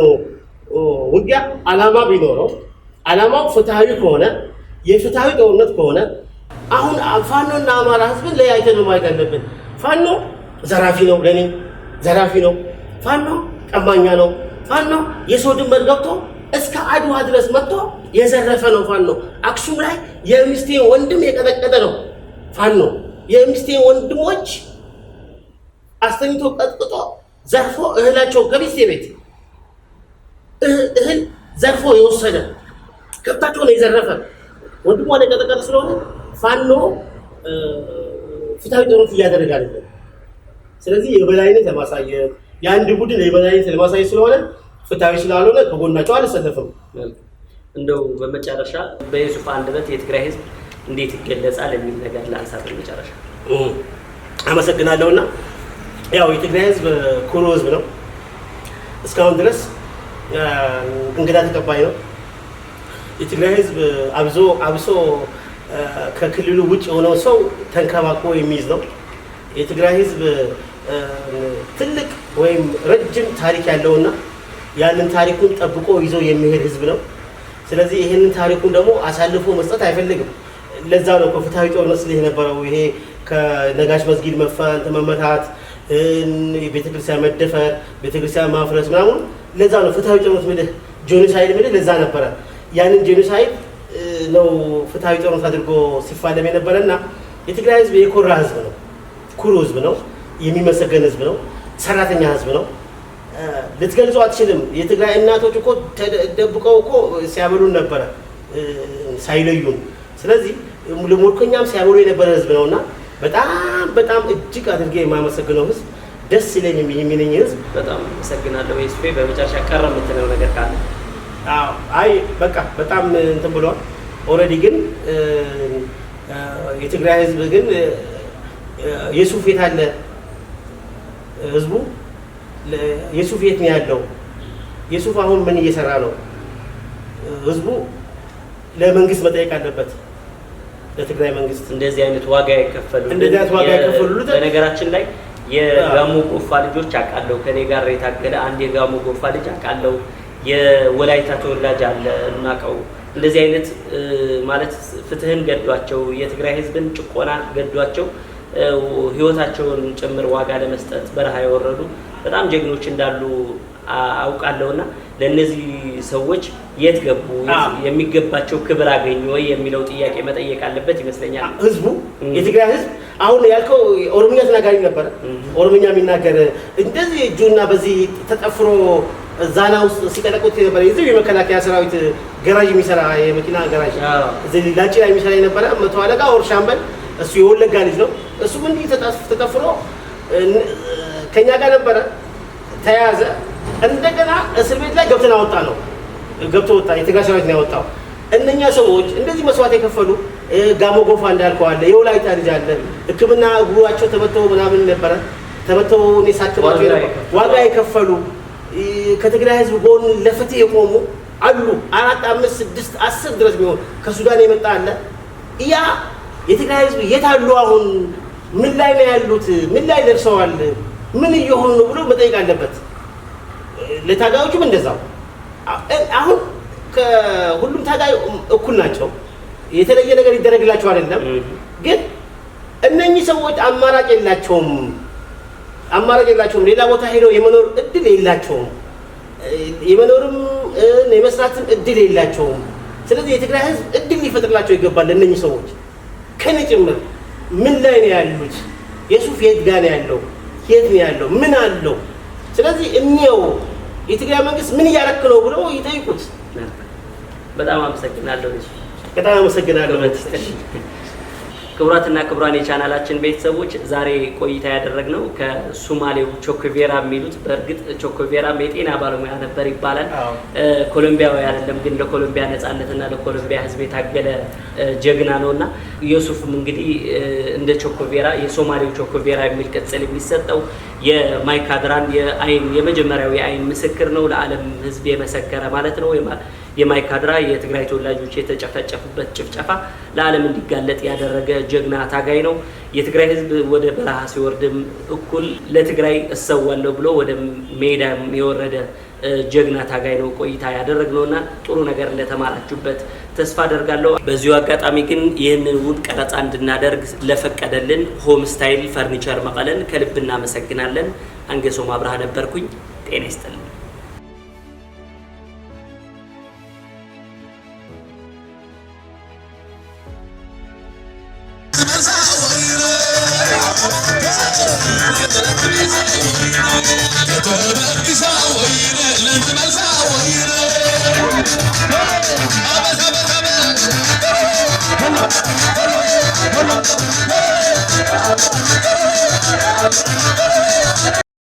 ውጊያ ዓላማ ቢኖረው ዓላማው ፍትሃዊ ከሆነ የፍትሃዊ ጦርነት ከሆነ አሁን ፋኖና አማራ ህዝብን ለያይተን ማየት አለብን። ፋኖ ዘራፊ ነው፣ ለኔ ዘራፊ ነው። ፋኖ ቀማኛ ነው። ፋኖ የሰው ድንበር ገብቶ እስከ አድዋ ድረስ መጥቶ የዘረፈ ነው። ፋኖ አክሱም ላይ የሚስቴ ወንድም የቀጠቀጠ ነው። ፋኖ የሚስቴ ወንድሞች አስተኝቶ ቀጥቅጦ ዘርፎ እህላቸው ከሚስቴ ቤት እህል ዘርፎ የወሰደ ከብታቸው ነው የዘረፈ ወንድሟን የቀጠቀጠ ስለሆነ ፋኖ ፍትሃዊ ጦርነት እያደረገ አይደለም። ስለዚህ የበላይነት ለማሳየት የአንድ ቡድን የበላይነት ለማሳየት ስለሆነ ፍትሃዊ ስላልሆነ ከጎናቸው አልሰለፍም። እንደው በመጨረሻ በዩሱፍ አንደበት የትግራይ ህዝብ እንዴት ይገለጻል የሚል ነገር ላንሳ። በመጨረሻ አመሰግናለሁና ያው የትግራይ ህዝብ ኩሩ ህዝብ ነው። እስካሁን ድረስ እንግዳ ተቀባይ ነው። የትግራይ ህዝብ አብሶ ከክልሉ ውጭ የሆነው ሰው ተንከባክቦ የሚይዝ ነው። የትግራይ ህዝብ ትልቅ ወይም ረጅም ታሪክ ያለውና ያንን ታሪኩን ጠብቆ ይዞ የሚሄድ ህዝብ ነው። ስለዚህ ይህንን ታሪኩን ደግሞ አሳልፎ መስጠት አይፈልግም። ለዛ ነው ከፍትሃዊ ጦርነት ስለ የነበረው ይሄ ከነጋሽ መስጊድ መመታት፣ ቤተክርስቲያን መደፈር፣ ቤተክርስቲያን ማፍረስ ምናምን ለዛ ነው ፍትሃዊ ጦርነት ምልህ ጄኖሳይድ ምልህ ለዛ ነበረ። ያንን ጄኖሳይድ ነው ፍትሃዊ ጦርነት አድርጎ ሲፋለም የነበረና የትግራይ ህዝብ የኮራ ህዝብ ነው። ኩሩ ህዝብ ነው። የሚመሰገን ህዝብ ነው። ሰራተኛ ህዝብ ነው። ልትገልጸው አትችልም። የትግራይ እናቶች እኮ ተደብቀው እኮ ሲያበሉን ነበረ ሳይለዩን። ስለዚህ ለሞርኮኛም ሲያበሉ የነበረ ህዝብ ነውና በጣም እጅግ አድርጌ የማመሰግነው ህዝብ፣ ደስ ይለኝ የሚለኝ ህዝብ። በጣም አመሰግናለሁ። ዩሱፍ በመጨረሻ ቀረ የምትለው ነገር ካለ? አይ በቃ በጣም እንትን ብሏል ኦልሬዲ። ግን የትግራይ ህዝብ ግን ዩሱፍ የት አለ? ህዝቡ ዩሱፍ የት ነው ያለው? ዩሱፍ አሁን ምን እየሰራ ነው? ህዝቡ ለመንግስት መጠየቅ አለበት። ለትግራይ መንግስት እንደዚህ አይነት ዋጋ የከፈሉት በነገራችን ላይ የጋሞ ጎፋ ልጆች አውቃለሁ። ከኔ ጋር የታገለ አንድ የጋሞ ጎፋ ልጅ አውቃለሁ። የወላይታ ተወላጅ አለ እናቀው። እንደዚህ አይነት ማለት ፍትህን ገዷቸው የትግራይ ህዝብን ጭቆና ገዷቸው ህይወታቸውን ጭምር ዋጋ ለመስጠት በረሃ የወረዱ በጣም ጀግኖች እንዳሉ አውቃለሁና ለነዚህ ሰዎች የት ገቡ? የሚገባቸው ክብር አገኙ ወይ የሚለው ጥያቄ መጠየቅ አለበት ይመስለኛል ህዝቡ። የትግራይ ህዝብ አሁን ያልከው ኦሮምኛ ተናጋሪ ነበር። ኦሮምኛ የሚናገር እንደዚህ እጁና በዚህ ተጠፍሮ ዛና ውስጥ ሲቀለቁት የነበረ እዚህ የመከላከያ ሰራዊት ገራጅ የሚሰራ የመኪና ገራጅ እዚህ ላጭ ላይ የሚሰራ የነበረ መቶ አለቃ ወር ሻምበል እሱ የወለጋ ልጅ ነው። እሱም እንዲህ ተጠፍሮ ከኛ ጋር ነበረ ተያዘ። እንደገና እስር ቤት ላይ ገብተን አወጣ ነው ገብቶ ወጣ። የትግራይ ሰራዊት ነው ያወጣው። እነኛ ሰዎች እንደዚህ መስዋዕት የከፈሉ ጋሞ ጎፋ እንዳልከው አለ፣ የወላይታ ልጅ አለ ሕክምና እግሯቸው ተመተው ምናምን ነበረ ተመተው እኔ ሳክማቸው ዋጋ የከፈሉ ከትግራይ ህዝብ ጎን ለፍትህ የቆሙ አሉ። 4 5 6 10 ድረስ ቢሆን ከሱዳን የመጣ አለ። ያ የትግራይ ህዝብ የት አሉ? አሁን ምን ላይ ነው ያሉት? ምን ላይ ደርሰዋል? ምን እየሆኑ ነው ብሎ መጠየቅ አለበት። ለታጋዮቹም እንደዛው አሁን ከሁሉም ታጋይ እኩል ናቸው። የተለየ ነገር ይደረግላቸው አይደለም። ግን እነኚህ ሰዎች አማራጭ የላቸውም። ሌላ ቦታ ሄደው የመኖር እድል የላቸውም። የመኖርም የመስራትም እድል የላቸውም። ስለዚህ የትግራይ ህዝብ እድል ሊፈጥርላቸው ይገባል። እነኚህ ሰዎች ከኔ ጭምር ምን ላይ ነው ያሉት? የሱፍ የት ጋር ነው ያለው? የት ነው ያለው? ምን አለው? ስለዚህ እኛው የትግራይ መንግስት ምን እያረክ ነው ብለው ይጠይቁት። በጣም አመሰግናለሁ። በጣም አመሰግናለሁ። ክቡራትና ክቡራን የቻናላችን ቤተሰቦች ዛሬ ቆይታ ያደረግነው ከሱማሌው ቾክቬራ የሚሉት በእርግጥ ቾክቬራ የጤና ባለሙያ ነበር ይባላል። ኮሎምቢያዊ አይደለም፣ ግን ለኮሎምቢያ ነጻነትና ለኮሎምቢያ ህዝብ የታገለ ጀግና ነውና ዮሱፍም እንግዲህ እንደ ቾክቬራ የሶማሌው ቾክቬራ የሚል ቅጽል የሚሰጠው የማይካድራን የመጀመሪያው የአይን ምስክር ነው። ለዓለም ህዝብ የመሰከረ ማለት ነው። የማይካድራ የትግራይ ተወላጆች የተጨፈጨፉበት ጭፍጨፋ ለዓለም እንዲጋለጥ ያደረገ ጀግና ታጋይ ነው። የትግራይ ህዝብ ወደ በረሃ ሲወርድም እኩል ለትግራይ እሰዋለሁ ብሎ ወደ ሜዳ የወረደ ጀግና ታጋይ ነው ቆይታ ያደረግነውና ጥሩ ነገር እንደተማራችሁበት ተስፋ አደርጋለሁ። በዚሁ አጋጣሚ ግን ይህንን ውድ ቀረጻ እንድናደርግ ለፈቀደልን ሆም ስታይል ፈርኒቸር መቀለን ከልብ እናመሰግናለን። አንገሶም አብርሃ ነበርኩኝ። ጤና ይስጥልኝ።